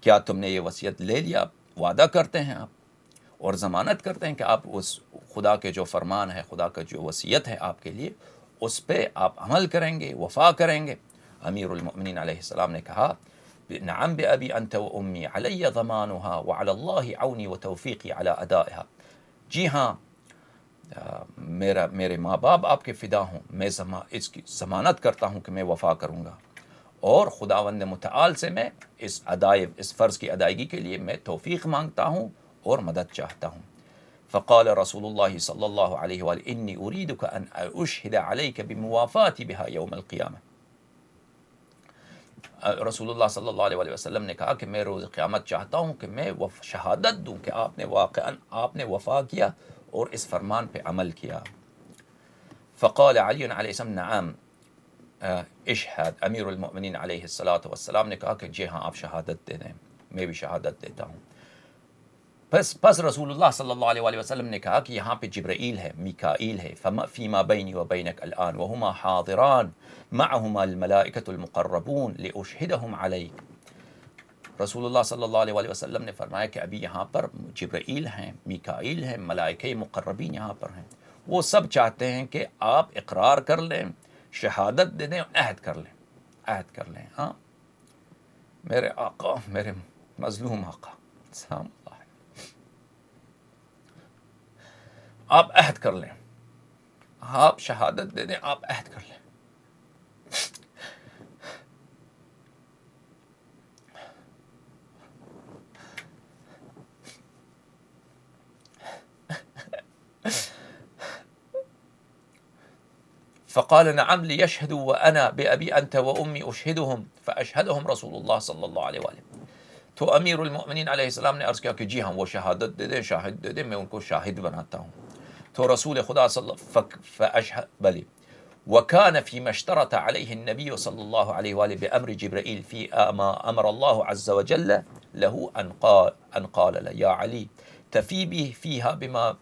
کیا تم نے یہ وصیت لے لیا؟ وعدہ کرتے ہیں آپ اور ضمانت کرتے ہیں کہ آپ اس خدا کے جو فرمان ہے، خدا کا جو وصیت ہے آپ کے لیے، اس پہ آپ عمل کریں گے، وفا کریں گے. امیر المؤمنین علیہ السلام نے کہا نعم بأبی انت و امی علی ضمانها وعلی اللہ عونی و توفیقی علی ادائها. جی ہاں، میرے ماں باپ آپ کے فدا ہوں، میں اس کی ضمانت کرتا ہوں کہ میں وفا کروں گا، اور خداوند متعال سے میں اس فرض کی ادائیگی کے لیے میں توفیق مانگتا ہوں اور مدد چاہتا ہوں. فقال رسول اللہ صلی اللہ علیہ وآلہ انی اریدک ان اشہد علیک بموافاتی بها یوم القیامہ. رسول اللہ صلی اللہ علیہ وسلم نے کہا کہ میں روز قیامت چاہتا ہوں کہ میں شہادت دوں کہ آپ نے واقعا آپ نے وفا کیا اور اس فرمان پہ عمل کیا. فقال علی علیہ السلام نعم اشہد. امیر المؤمنین علیہ الصلاۃ والسلام نے کہا کہ جی ہاں آپ شہادت دے دیں، میں بھی شہادت دیتا ہوں. پس رسول اللہ صلی اللہ علیہ وسلم نے کہا کہ یہاں پہ جبرائیل ہے، میکائیل ہے، فیما بینی و بینک الان وہما حاضران معہما الملائکۃ المقربون لاشہدہم علیک. رسول اللہ صلی اللہ علیہ وسلم نے فرمایا کہ ابھی یہاں پر جبرائیل ہیں، میکائیل ہیں، ملائکہ مقربین یہاں پر ہیں، وہ سب چاہتے ہیں کہ آپ اقرار کر لیں، شہادت دے دیں، عہد کر لیں. ہاں میرے آقا، میرے مظلوم آقا سلام اللہ، آپ عہد کر لیں، آپ شہادت دے دیں، آپ عہد کر لیں. فقال نعم ليشهدوا وأنا بأبي أنت وأمي أشهدهم فأشهدهم رسول الله صلی اللہ علیہ وآلہ. تو امیر المؤمنین علیہ السلام نے عرض کیا کہ جی ہاں وہ شہادت دے دیں، شاہد دے دیں، میں ان کو شاہد بناتا ہوں. تو رسول خدا صلی اللہ بلی وكان فيما اشترط عليه النبي صلى الله عليه وآله بأمر جبرائيل في ما أمر الله عز وجل له أن قال له يا علي تفي به فيها بما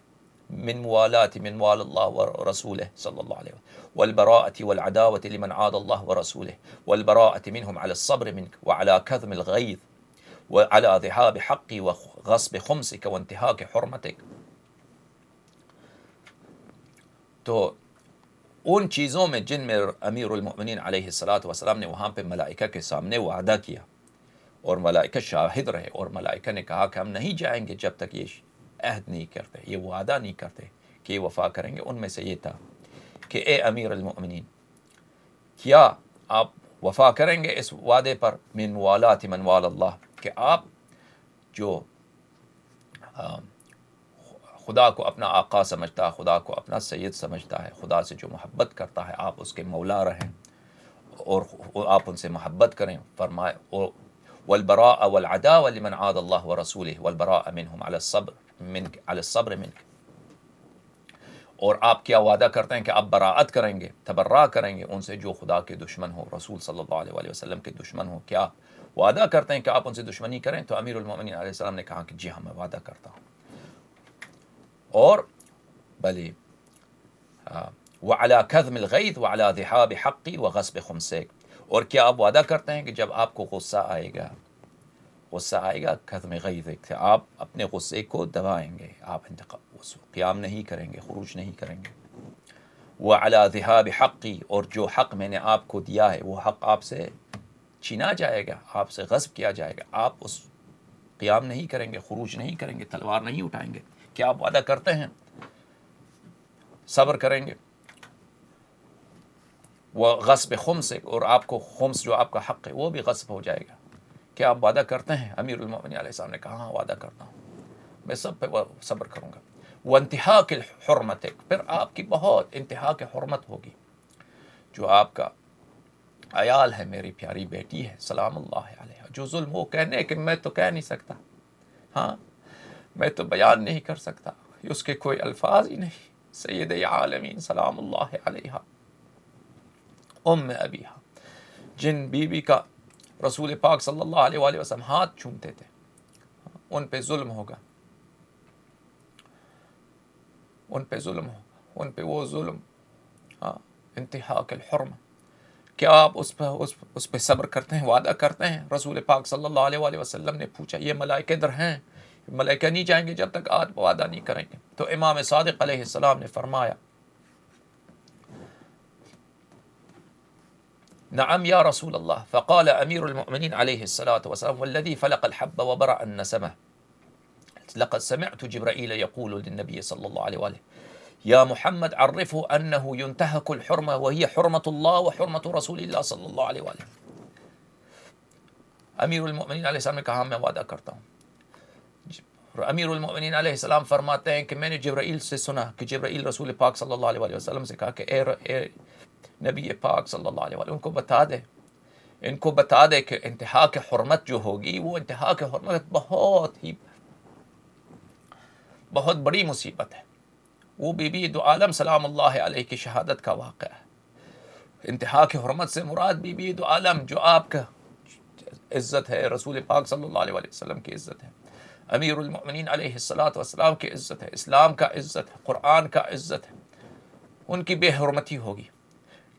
من موال الله ورسوله صلى الله عليه وسلم والبراءة والعداوة لمن عاد الله ورسوله والبراءة منهم على الصبر منك وعلى كظم الغيظ وعلى ذهاب حقي وغصب خمسك وانتهاك حرمتك. تو ان چیزوں میں جن میں امیر المؤمنین علیہ الصلاۃ والسلام نے وہاں پہ ملائکہ کے سامنے وعدہ کیا اور ملائکہ شاہد رہے، اور ملائکہ نے کہا کہ ہم نہیں جائیں گے جب تک یہ عہد نہیں کرتے، یہ وعدہ نہیں کرتے کہ یہ وفا کریں گے۔ ان میں سے یہ تھا کہ اے امیر المؤمنین، کیا آپ وفا کریں گے اس وعدے پر، من موالات من وال اللہ، کہ آپ جو خدا کو اپنا آقا سمجھتا ہے، خدا کو اپنا سید سمجھتا ہے، خدا سے جو محبت کرتا ہے، آپ اس کے مولا رہیں اور آپ ان سے محبت کریں۔ فرمائے والبراء والعداوة لمن عاد الله ورسوله والبراء منهم على الصبر منك، اور آپ کیا وعدہ کرتے ہیں کہ آپ براءت کریں گے، تبرا کریں گے ان سے جو خدا کے دشمن ہو، رسول صلی اللہ علیہ وآلہ وسلم کے دشمن ہو؟ کیا وعدہ کرتے ہیں کہ آپ ان سے دشمنی کریں؟ تو امیر المومنین علیہ السلام نے کہا کہ جی ہاں، میں وعدہ کرتا ہوں۔ اور بلی وعلى كظم الغيظ وعلى ذهاب حقي وغصب خمسك، اور کیا آپ وعدہ کرتے ہیں کہ جب آپ کو غصہ آئے گا، کظم غیظ، کہ آپ اپنے غصے کو دبائیں گے، آپ قیام نہیں کریں گے، خروج نہیں کریں گے۔ وعلى ذهاب حقي، اور جو حق میں نے آپ کو دیا ہے وہ حق آپ سے چھینا جائے گا، آپ سے غصب کیا جائے گا، آپ اس قیام نہیں کریں گے، خروج نہیں کریں گے، تلوار نہیں اٹھائیں گے۔ کیا آپ وعدہ کرتے ہیں صبر کریں گے؟ وہ غصب خمس، اور آپ کو خمس جو آپ کا حق ہے وہ بھی غصب ہو جائے گا۔ کیا آپ وعدہ کرتے ہیں؟ امیر المؤمنین علیہ السلام نے کہا ہاں وعدہ کرتا ہوں، میں سب پہ صبر کروں گا۔ وانتہاک الحرمت، پھر آپ کی بہت انتہاک حرمت ہوگی۔ جو آپ کا عیال ہے، میری پیاری بیٹی ہے سلام اللہ علیہ، جو ظلم وہ کہنے کہ میں تو کہہ نہیں سکتا، ہاں میں تو بیان نہیں کر سکتا، اس کے کوئی الفاظ ہی نہیں، سید عالمین سلام اللہ علیہ، ام ابیہا، جن بیوی کا رسول پاک صلی اللہ علیہ وآلہ وسلم ہاتھ چومتے تھے، ان پہ ظلم ہوگا، ان پہ ظلم ہوگا، ان پہ وہ ظلم، ہاں انتہاک الحرم۔ کیا آپ اس پہ صبر کرتے ہیں، وعدہ کرتے ہیں؟ رسول پاک صلی اللہ علیہ وآلہ وسلم نے پوچھا یہ ملائکہ در ہیں، ملائکہ نہیں جائیں گے جب تک آپ وعدہ نہیں کریں گے؟ تو امام صادق علیہ السلام نے فرمایا نعم یا رسول اللہ، فقال امیر المؤمنین علیہ الصلاة والسلام والذی فلق الحب وبرأ النسمہ لقد سمعت جبرائیل یقول للنبی صلی اللہ علیہ وآلہ یا محمد عرفه انه ينتهك الحرمة وهي حرمة الله وحرمة رسول اللہ صلی اللہ علیہ وآلہ۔ امیر المؤمنین علیہ السلام نے کہا میں وعدہ کرتا ہوں۔ امیر المؤمنین علیہ السلام فرماتے ہیں کہ میں نے جبرائیل سے سنا کہ جبرائیل رسول پاک صلی اللہ علیہ وسلم سے کہا کہ اے نبی پاک صلی اللہ علیہ وسلم، ان کو بتا دے کہ انتہا کے حرمت جو ہوگی وہ انتہا کے حرمت بہت بڑی مصیبت ہے۔ وہ بی بی دو عالم سلام اللہ علیہ کی شہادت کا واقعہ ہے۔ انتہا کے حرمت سے مراد بی بی دو عالم جو آپ کا عزت ہے، رسول پاک صلی اللہ علیہ وسلم کی عزت ہے، امیر المؤمنین علیہ السلام کی عزت ہے، اسلام کا عزت ہے، قرآن کا عزت ہے، ان کی بے حرمتی ہوگی۔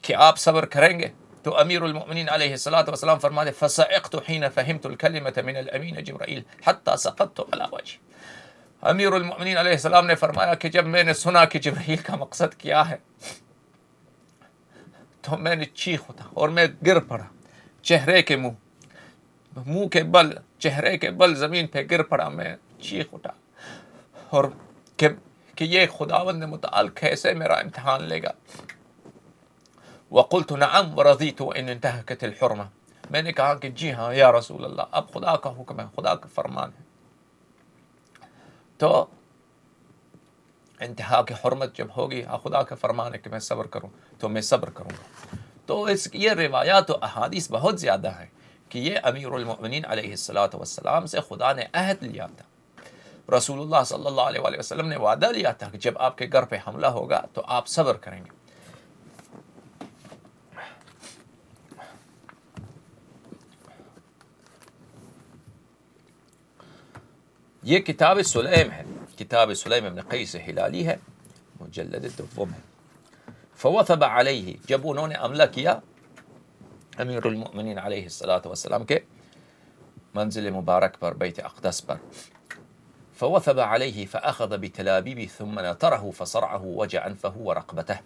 کہ آپ صبر کریں گے؟ تو امیر المؤمنین علیہ السلام فرماتے فَصَعِقْتُ حِينَ فَهِمْتُ الْكَلِمَةَ مِنَ الْأَمِينِ جبرائیل حَتَّى سَقَطْتُ عَلَى وَجْهِ۔ امیر المؤمنین علیہ السلام نے فرمایا کہ جب میں نے سنا کہ جبرائیل کا مقصد کیا ہے تو میں نے چیخ اٹھا اور میں گر پڑا، چہرے کے منہ کے بل، چہرے کے بل زمین پہ گر پڑا، میں چیخ اٹھا اور کہ یہ خداوند متعال کیسے میرا امتحان لے گا۔ وقلت نعم ورضیت ان انتہکت الحرمہ، میں نے کہا کہ جی ہاں یا رسول اللہ، اب خدا کا حکم ہے، خدا کا فرمان ہے، تو انتہا کی حرمت جب ہوگی، خدا کا فرمان ہے کہ میں صبر کروں تو میں صبر کروں گا۔ تو یہ روایات و احادیث بہت زیادہ ہیں کہ یہ امیر المؤمنین علیہ السلام سے خدا نے عہد لیا تھا، رسول اللہ صلی اللہ علیہ وسلم نے وعدہ لیا تھا کہ جب آپ کے گھر پہ حملہ ہوگا تو آپ صبر کریں گے۔ یہ کتاب سلیم ہے، کتاب سلیم ابن قیس ہلالی ہے، مجلد دوم ہے۔ فوثب علیہ، جب انہوں نے عملہ کیا امیر المؤمنین علیہ السلام کے منزل مبارک پر، بیت اقدس پر، فوثب علیہ فأخذ بتلابیب ثم نطره فصرعه وجع انفه ورقبته،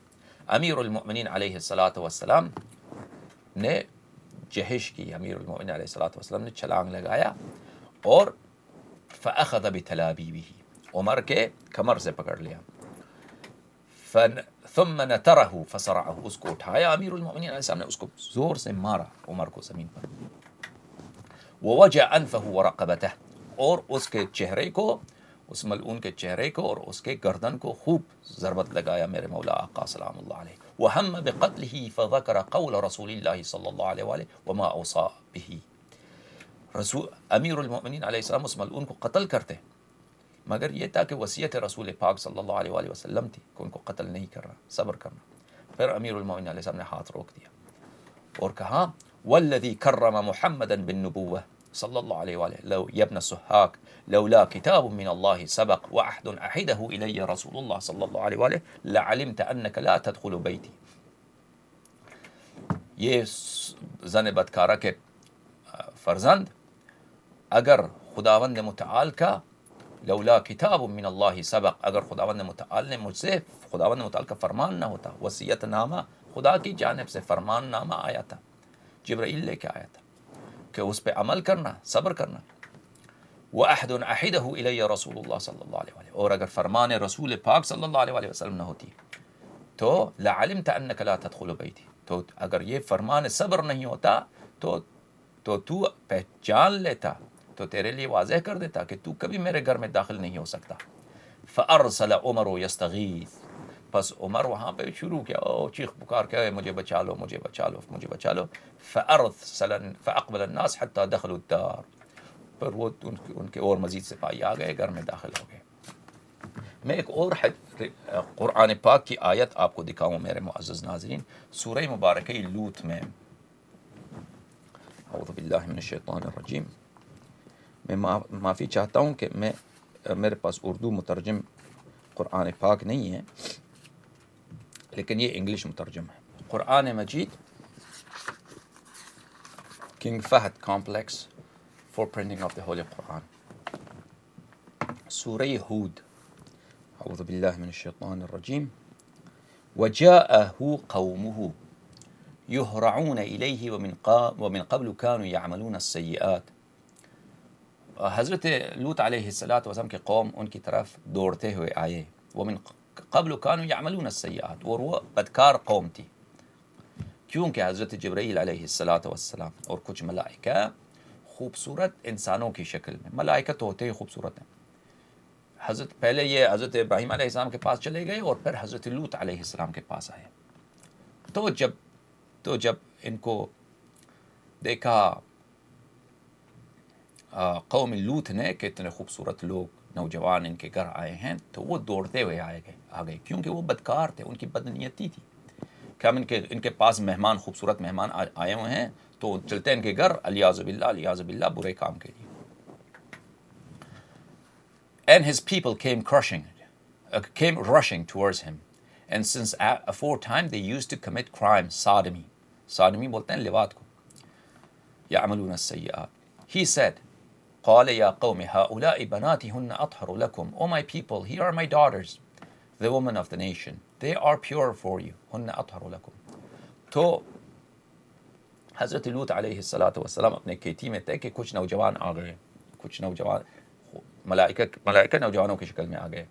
امیر المؤمنین علیہ السلام نے جہش کی امیر المؤمنین علیہ الصلوۃ والسلام نے چھلانگ لگایا اور فاخذ بتلابیبہ عمر کے کمر سے پکڑ لیا، ثم نترہ فصرعہ اس کو اٹھایا امیر المؤمنین علیہ السلام نے، اس کو زور سے مارا عمر کو زمین پر، ووجع انفہ ورقبتہ اور اس کے چہرے کو، اس ملعون کے چہرے کو اور اس کے گردن کو خوب ضربت لگایا میرے مولا آقا سلام اللہ علیہ، وہم بقتلہ فذکر قول رسول اللہ صلی اللہ علیہ وآلہ وما اوصى به، رسول امیر المؤمنین علیہ السلام اس ملعون کو قتل کرتے مگر یہ تھا کہ وصیت رسول پاک صلی اللہ علیہ وآلہ وسلم تھی کہ ان کو قتل نہیں کرنا، صبر کرنا، پھر امیر المؤمنین علیہ السلام نے ہاتھ روک دیا اور کہا والذی کرم محمدا بالنبوہ صلی اللہ علیہ وآلہ لو یبن السحاق لولا کتاب من اللہ سبق وعہد عہدہ الی رسول اللہ صلی اللہ علیہ وآلہ لعلمت انک لا تدخل بیتی، یہ زن بدکارہ کے فرزند، اگر خداوند متعال کا لولا کتاب من اللہ سبق، اگر خداوند متعال نے مجھ سے، خداوند متعال کا فرمان نہ ہوتا، وصیت نامہ خدا کی جانب سے فرمان نامہ آیا تھا، جبرائیل لے کے آیا تھا کہ اس پہ عمل کرنا، صبر کرنا، وعہد عہدہ الی رسول اللہ صلی اللہ علیہ وآلہ، اور اگر فرمان رسول پاک صلی اللہ علیہ وآلہ وسلم نہ ہوتی تو لعلمت انک لا تدخل بیتی، تو اگر یہ فرمان صبر نہیں ہوتا تو پہچان لیتا، تو تیرے لیے واضح کر دیتا کہ تو کبھی میرے گھر میں داخل نہیں ہو سکتا۔ فارسل عمر یستغیث، پس عمر وہاں پہ شروع کیا چیخ پکار کیا مجھے بچا لو، مجھے بچا لو، مجھے بچا لو، فاقبل الناس حتی دخلوا الدار، پر وہ ان کے اور مزید سپاہی آ گئے، گھر میں داخل ہو گئے۔ میں ایک اور قرآن پاک کی آیت آپ کو دکھاؤں میرے معزز ناظرین، سورہ مبارکہ لوط میں، اعوذ باللہ من الشیطان الرجیم، میں معافی چاہتا ہوں کہ میرے پاس اردو مترجم قرآن پاک نہیں ہے، لیکن یہ انگلش مترجم ہے۔ Quran Majeed King Fahd complex for printing of the holy Quran, سورہ ہود، اعوذ باللہ من الشیطان الرجیم، وجاءه قومه يهرعون إليه ومن قبل كانوا يعملون السيئات، حضرت لوط علیہ السلام کے قوم ان کی طرف دوڑتے ہوئے آئے، ومن قبل كانوا يعملون السيئات، اور وہ بدکار قوم تھی، کیونکہ حضرت جبرائیل علیہ السلام اور کچھ ملائکہ خوبصورت انسانوں کی شکل میں، ملائکہ تو ہوتے ہی خوبصورت ہیں، پہلے یہ حضرت ابراہیم علیہ السلام کے پاس چلے گئے اور پھر حضرت لوط علیہ السلام کے پاس آئے، تو جب ان کو دیکھا قوم لوط نے کہ اتنے خوبصورت لوگ نوجوان ان کے گھر آئے ہیں، تو وہ دوڑتے ہوئے آ گئے، کیونکہ وہ بدکار تھے، ان کی بدنیتی تھی کہ ہم ان کے پاس مہمان، خوبصورت مہمان آئے ہوئے ہیں تو چلتے ہیں ان کے گھر، الیاذ باللہ برے کام کے لیے۔ And his people came rushing towards him, and since aforetime they used to commit crime, sodomy بولتے ہیں لواط کو، يعملون السيئات. He said, قال يا قوم هؤلاء بناتي هن أطهر لكم. O my people, here are my daughters, the women of the nation. They are pure for you. هن أطهر لكم. تو حضرت لوط علیہ السلام اپنے کھیتی میں تھے کہ کچھ نوجوان آ گئے، کچھ نوجوان ملائکہ نوجوانوں کی شکل میں آ گئے،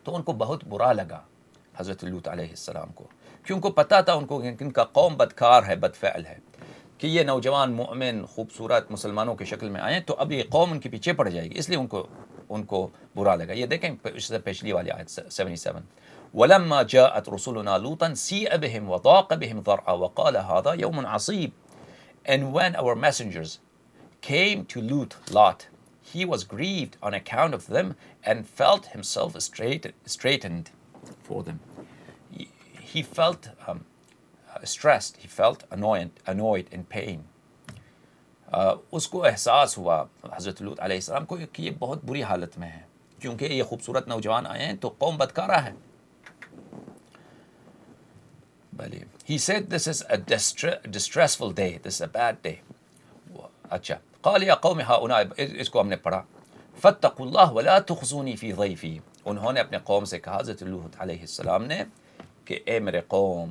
تو ان کو بہت برا لگا حضرت لوط علیہ السلام کو، کیوں کو پتہ تھا ان کو کہ ان کا قوم بدکار ہے، بدفعل ہے، کہ یہ نوجوان مؤمن خوبصورت مسلمانوں کی شکل میں آئیں تو اب یہ قوم ان کے پیچھے پڑ جائے گی، اس لیے ان کو برا لگا۔ یہ دیکھیں اس سے پچھلی والی آیت 77، وَلَمَّا جَاءَتْ رُسُلُنَا لُوطًا سِيءَ بِهِمْ وَضَاقَ بِهِمْ ذَرْعًا وَقَالَ هَذَا يَوْمٌ عَصِيبٌ. And when our messengers came to Lot, he was grieved on account of them and felt himself straitened for them. He felt stressed, he felt annoyed in pain. اس کو احساس ہوا حضرت لوط علیہ السلام کو کہ یہ بہت بری حالت میں ہے، کیونکہ یہ خوبصورت نوجوان آئے ہیں تو قوم بدکارہ ہے۔ He said this is a distressful day, this is a bad day. اچھا، قال یا قوم ہؤلاء، اس کو ہم نے پڑھا، فاتقوا اللہ ولا تخزونی فی ضیفی، انہوں نے اپنے قوم سے کہا، حضرت لوط علیہ السلام نے، کہ اے میرے قوم،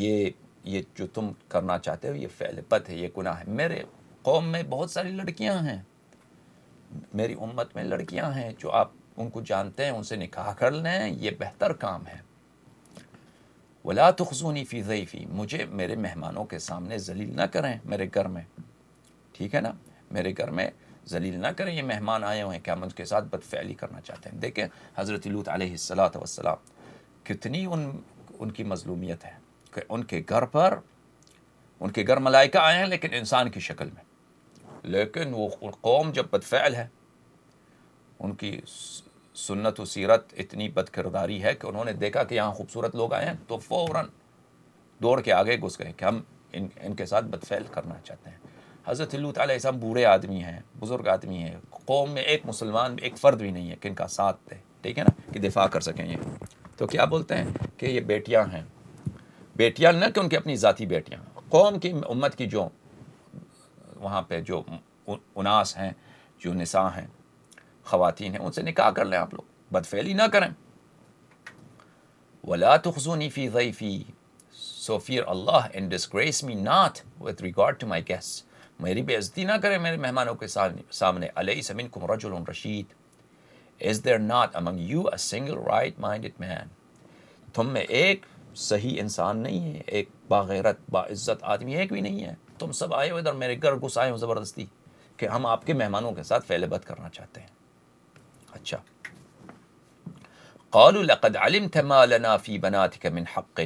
یہ یہ جو تم کرنا چاہتے ہو یہ فعل بد ہے، یہ گناہ ہے. میرے قوم میں بہت ساری لڑکیاں ہیں، میری امت میں لڑکیاں ہیں جو آپ ان کو جانتے ہیں، ان سے نکاح کر لیں، یہ بہتر کام ہے. ولا تخزونی فی ضیفی، مجھے میرے مہمانوں کے سامنے ذلیل نہ کریں میرے گھر میں، ٹھیک ہے نا، میرے گھر میں ذلیل نہ کریں. یہ مہمان آئے ہوئے ہیں، کیا ہم ان کے ساتھ بدفعلی کرنا چاہتے ہیں؟ دیکھیں حضرت لوط علیہ السلام کتنی ان کی مظلومیت ہے کہ ان کے گھر ملائکہ آئے ہیں لیکن انسان کی شکل میں، لیکن وہ قوم جب بدفعل ہے، ان کی سنت و سیرت اتنی بد کرداری ہے کہ انہوں نے دیکھا کہ یہاں خوبصورت لوگ آئے ہیں تو فوراً دوڑ کے آگے گھس گئے کہ ہم ان کے ساتھ بدفعل کرنا چاہتے ہیں. حضرت لوط علیہ السلام بوڑھے آدمی ہیں، بزرگ آدمی ہیں، قوم میں ایک مسلمان ایک فرد بھی نہیں ہے کہ ان کا ساتھ دے، ٹھیک ہے نا، کہ دفاع کر سکیں. یہ تو کیا بولتے ہیں کہ یہ بیٹیاں ہیں، بیٹیاں نہ کہ ان کی اپنی ذاتی بیٹیاں، قوم کی امت کی جو وہاں پہ جو اناس ہیں، جو نساء ہیں، خواتین ہیں، ان سے نکاح کر لیں آپ لوگ، بدفعلی نہ کریں. وَلَا تُخْزُونِي فِي ضَيْفِي، so fear Allah and disgrace me not with regard to my guests. میری بے عزتی نہ کریں میرے مہمانوں کے سامنے. أَلَيْسَ مِنْكُمْ رَجُلٌ رَشِيدٌ، Is there not among you a single right-minded man؟ تم میں ایک صحیح انسان نہیں ہے، ایک باغیرت باعزت آدمی ایک بھی نہیں ہے. تم سب آئے ہو ادھر میرے گھر گھس آئے ہو زبردستی کہ ہم آپ کے مہمانوں کے ساتھ فعل بد کرنا چاہتے ہیں. اچھا، قالوا لقد علمت ما لنا في بناتك من حق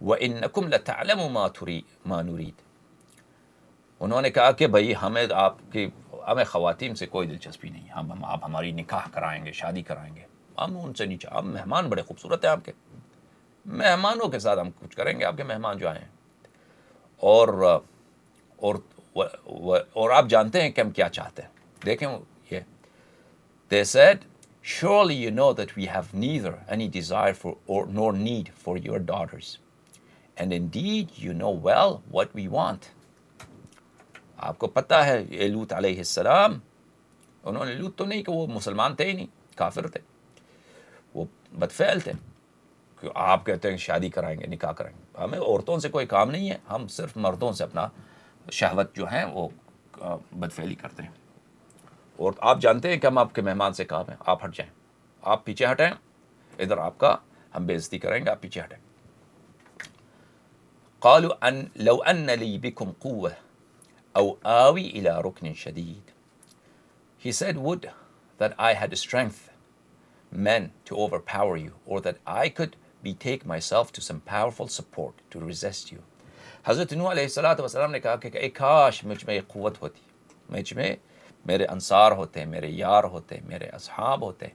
وإنكم لتعلموا ما نريد. انہوں نے کہا کہ بھائی ہمیں خواتین سے کوئی دلچسپی نہیں، آپ ہماری نکاح کرائیں گے، شادی کرائیں گے، ہم ان سے نہیں چاہتے. آپ مہمان بڑے خوبصورت ہیں، آپ کے مہمانوں کے ساتھ ہم کچھ کریں گے، آپ کے مہمان جو آئے ہیں. اور آپ جانتے ہیں کہ ہم کیا چاہتے ہیں. دیکھیں یہ they said surely you know that we have neither any desire for nor need for your daughters and indeed you know well what we want. آپ کو پتہ ہے یہ لوط علیہ السلام، انہوں نے لوط تو نہیں کہ وہ مسلمان تھے ہی نہیں، کافر تھے، وہ بدفعل تھے کہ آپ کہتے ہیں شادی کرائیں گے، نکاح کرائیں گے. ہمیں عورتوں سے کوئی کام نہیں ہے، ہم صرف مردوں سے اپنا شہوت جو ہیں وہ بدفعلی کرتے ہیں. اور آپ جانتے ہیں کہ ہم آپ کے مہمان سے کام ہیں، آپ ہٹ جائیں، آپ پیچھے ہٹیں، ادھر آپ کا ہم بے عزتی کریں گے، آپ پیچھے ہٹیں. قالوا لو ان لي بكم قوة او آوي الى ركن شديد. He said, would that I had strength, men to overpower you, or that I could betake myself to some powerful support to resist you. حضرت نوح علیہ السلام نے کہا کہ کاش مجھ میں قوت ہوتی، مجھ میں میرے انصار ہوتے، میرے یار ہوتے، میرے اصحاب ہوتے،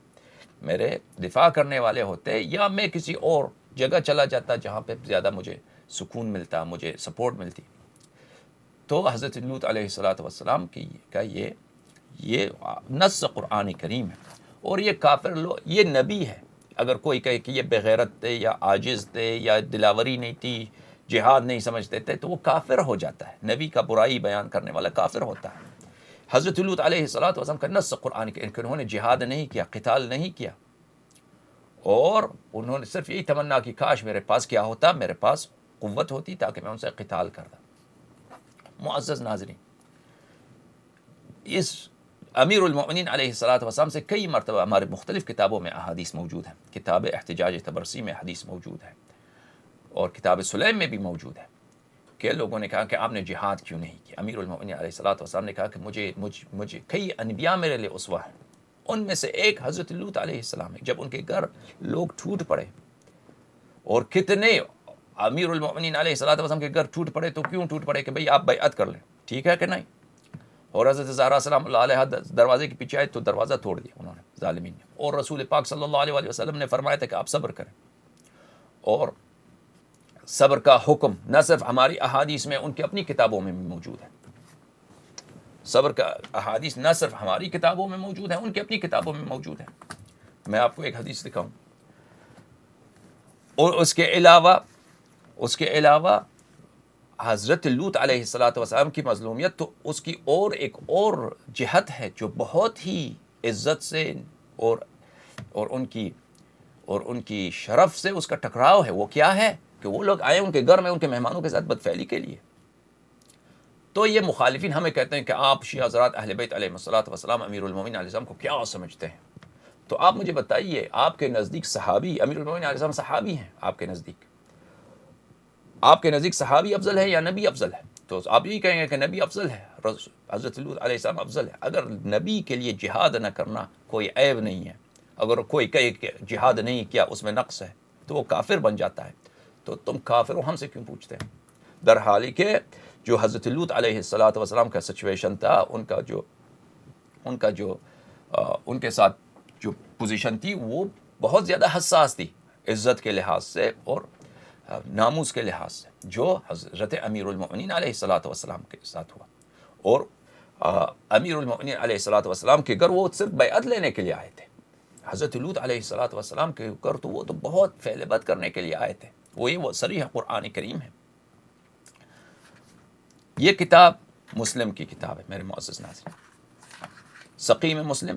میرے دفاع کرنے والے ہوتے، یا میں کسی اور جگہ چلا جاتا جہاں پہ زیادہ مجھے سکون ملتا، مجھے سپورٹ ملتی. تو حضرت لوط علیہ السلام کا یہ نص قرآن کریم ہے. اور یہ کافر یہ نبی ہے. اگر کوئی کہے کہ یہ بغیرت تھے یا عاجز تھے یا دلاوری نہیں تھی، جہاد نہیں سمجھتے تھے، تو وہ کافر ہو جاتا ہے. نبی کا برائی بیان کرنے والا کافر ہوتا ہے. حضرت لوط علیہ السلام کا نص قرآن کے انہوں نے جہاد نہیں کیا، قتال نہیں کیا، اور انہوں نے صرف یہی تمنا کی کاش میرے پاس کیا ہوتا، میرے پاس قوت ہوتی تاکہ میں ان سے قتال کرتا. معزز ناظرین، اس امیر المؤمنین علیہ السلام سے کئی مرتبہ ہمارے مختلف کتابوں میں احادیث موجود ہیں. کتاب احتجاج طبرسی میں حدیث موجود ہے، اور کتاب سلیم میں بھی موجود ہے کہ لوگوں نے کہا کہ آپ نے جہاد کیوں نہیں کیا. امیر المؤمنین علیہ السلام نے کہا کہ مجھے کئی انبیاء میرے لیے اسوہ ہیں، ان میں سے ایک حضرت لوط علیہ السلام ہے. جب ان کے گھر لوگ ٹوٹ پڑے، اور کتنے امیر المؤمنین علیہ السلام کے گھر ٹوٹ پڑے، تو کیوں ٹوٹ پڑے کہ بھئی آپ بیعت کر لیں، ٹھیک ہے کہ نہیں. اور حضرت زہرا سلام اللہ علیہ دروازے کے پیچھے آئے تو دروازہ توڑ دیا انہوں نے ظالمین نے. اور رسول پاک صلی اللہ علیہ وسلم نے فرمایا تھا کہ آپ صبر کریں. اور صبر کا حکم نہ صرف ہماری احادیث میں، ان کی اپنی کتابوں میں بھی موجود ہے. صبر کا احادیث نہ صرف ہماری کتابوں میں موجود ہے، ان کی اپنی کتابوں میں موجود ہے. میں آپ کو ایک حدیث دکھاؤں. اور اس کے علاوہ حضرت لوط علیہ السلام کی مظلومیت تو اس کی ایک اور جہت ہے جو بہت ہی عزت سے اور ان کی شرف سے اس کا ٹکراؤ ہے. وہ کیا ہے کہ وہ لوگ آئے ان کے گھر میں ان کے مہمانوں کے ساتھ بدفعلی کے لیے. تو یہ مخالفین ہمیں کہتے ہیں کہ آپ شیعہ حضرات اہل بیت علیہ الصلوۃ والسلام امیر المومنین علیہ السلام کو کیا سمجھتے ہیں. تو آپ مجھے بتائیے آپ کے نزدیک صحابی امیر المومنین علیہ السلام صحابی ہیں؟ آپ کے نزدیک صحابی افضل ہے یا نبی افضل ہے؟ تو آپ یہی کہیں گے کہ نبی افضل ہے, حضرت لوط علیہ السلام افضل ہے. اگر نبی کے لیے جہاد نہ کرنا کوئی عیب نہیں ہے, اگر کوئی کہے کہ جہاد نہیں کیا اس میں نقص ہے, تو وہ کافر بن جاتا ہے. تو تم کافر ہو, ہم سے کیوں پوچھتے ہیں؟ در حالی کہ جو حضرت لوط علیہ السلام کا سچویشن تھا, ان کے ساتھ جو پوزیشن تھی وہ بہت زیادہ حساس تھی عزت کے لحاظ سے اور ناموس کے لحاظ سے, جو حضرت امیر المؤمنین علیہ السلام کے ساتھ ہوا. اور امیر المؤمنین علیہ السلام کے گھر وہ صرف بیعت لینے کے لیے آئے تھے. حضرت لوط علیہ السلام کے گھر تو وہ تو بہت فعل بد کرنے کے لیے آئے تھے. وہ صریح قرآن کریم ہے. یہ کتاب مسلم کی کتاب ہے میرے معزز ناظرین, سقیم مسلم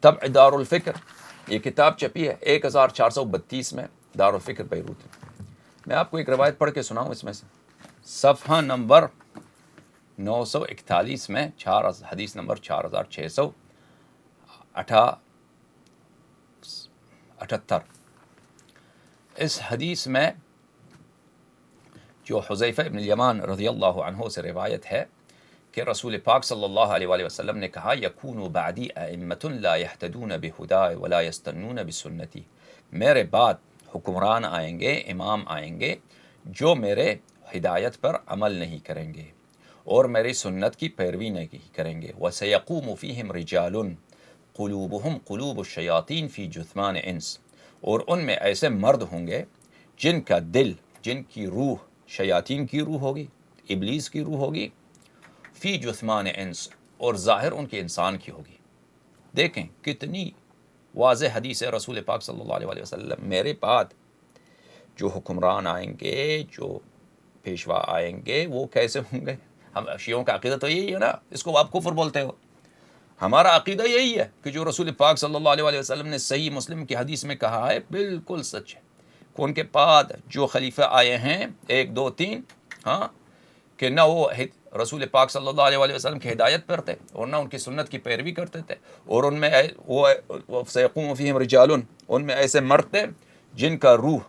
طبع دار الفکر. یہ کتاب چھپی ہے 1432 میں دار الفکر بیروت میں. میں آپ کو ایک روایت پڑھ کے سناؤں اس میں سے, صفحہ نمبر 941 میں حدیث نمبر 4678. اس حدیث میں جو حذیفہ ابن الیمان رضی اللہ عنہ سے روایت ہے کہ رسول پاک صلی اللہ علیہ وآلہ وسلم نے کہا, یکون بعدی ائمۃ لا یہتدون بہدای ولا یستنون بسنتی. میرے بعد حکمران آئیں گے, امام آئیں گے جو میرے ہدایت پر عمل نہیں کریں گے اور میری سنت کی پیروی نہیں کریں گے. وسیقوم فیہم رجال قلوبہم قلوب الشیاطین فی جثمان انس. اور ان میں ایسے مرد ہوں گے جن کا دل, جن کی روح شیاطین کی روح ہوگی, ابلیس کی روح ہوگی, فی جثمان انس, اور ظاہر ان کے انسان کی ہوگی. دیکھیں کتنی واضح حدیث ہے رسول پاک صلی اللہ علیہ وسلم. میرے بعد جو حکمران آئیں گے, جو پیشوا آئیں گے, وہ کیسے ہوں گے؟ ہم شیعوں کا عقیدہ تو یہی ہے نا, اس کو آپ کفر بولتے ہو. ہمارا عقیدہ یہی ہے کہ جو رسول پاک صلی اللہ علیہ وسلم نے صحیح مسلم کی حدیث میں کہا ہے بالکل سچ ہے, کہ ان کے بعد جو خلیفہ آئے ہیں 1 2 3, ہاں, کہ نہ وہ رسول پاک صلی اللہ علیہ وسلم کی ہدایت پر تھے اور نہ ان کی سنت کی پیروی کرتے تھے. اور ان میں وہ سیقوم فیہم رجال, ان میں ایسے مرد تھے جن کا روح,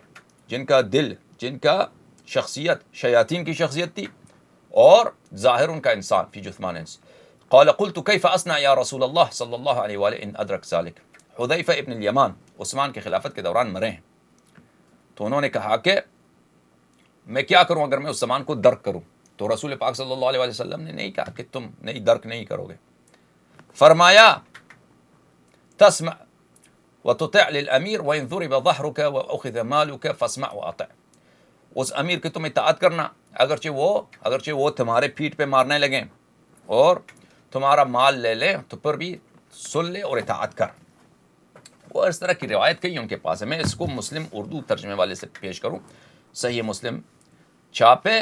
جن کا دل, جن کا شخصیت شیاطین کی شخصیت تھی اور ظاہر ان کا انسان فی جثمان انس. قال قلت کیف اصنع یا رسول اللہ صلی اللہ علیہ وآلہ ان ادرک ذلک. حذیفہ ابن الیمان عثمان کی خلافت کے دوران مرے ہیں, تو انہوں نے کہا کہ میں کیا کروں اگر میں اس زمان کو درک کروں. تو رسول پاک صلی اللہ علیہ وسلم نے نہیں کہا کہ تم نہیں درک نہیں کرو گے, فرمایا تسمع وتطع للامیر وان ضرب ظهرك واخذ مالك فاسمع واطع. اس امیر کی تم اطاعت کرنا اگرچہ وہ تمہارے پیٹھ پہ مارنے لگیں اور تمہارا مال لے لیں تو پر بھی سن لے اور اطاعت کر. وہ اس طرح کی روایت کئی ان کے پاس ہے. میں اس کو مسلم اردو ترجمے والے سے پیش کروں. صحیح مسلم چھاپے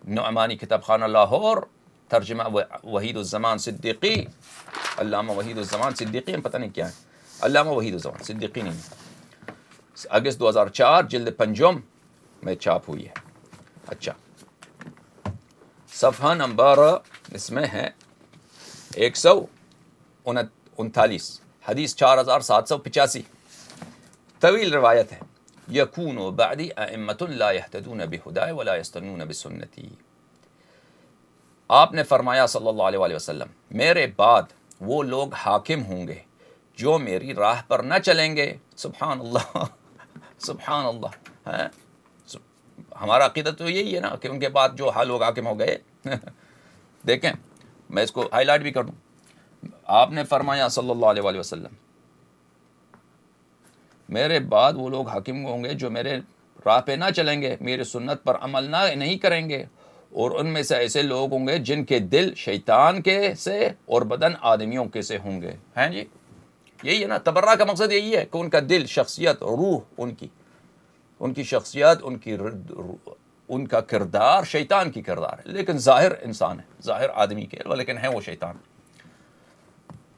نعمانی کتاب خانہ لاہور, ترجمہ وحید الزمان صدیقی, علامہ وحید الزمان صدیقی, پتہ نہیں کیا ہے, علامہ وحید الزمان صدیقی نہیں, اگست 2004 جلد 5 میں چھاپ ہوئی ہے. اچھا, صفحہ نمبر اس میں ہے 139, حدیث 4785, طویل روایت ہے. یکون بعدی ائمۃ لا یہتدون بہدای ولا یستنون بسنتی. آپ نے فرمایا صلی اللہ علیہ وآلہ وسلم, میرے بعد وہ لوگ حاکم ہوں گے جو میری راہ پر نہ چلیں گے. سبحان اللہ, سبحان اللہ. ہمارا عقیدہ تو یہی ہے نا کہ ان کے بعد جو لوگ حاکم ہو گئے. دیکھیں میں اس کو ہائی لائٹ بھی کر دوں. آپ نے فرمایا صلی اللہ علیہ وآلہ وسلم, میرے بعد وہ لوگ حاکم ہوں گے جو میرے راہ پہ نہ چلیں گے, میری سنت پر عمل نہیں کریں گے, اور ان میں سے ایسے لوگ ہوں گے جن کے دل شیطان کے سے اور بدن آدمیوں کے سے ہوں گے. ہیں جی, یہی ہے نا, تبرہ کا مقصد یہی ہے کہ ان کا دل, شخصیت, روح, ان کی شخصیت, ان کا کردار شیطان کی کردار ہے, لیکن ظاہر انسان ہے, ظاہر آدمی کے, لیکن ہے وہ شیطان.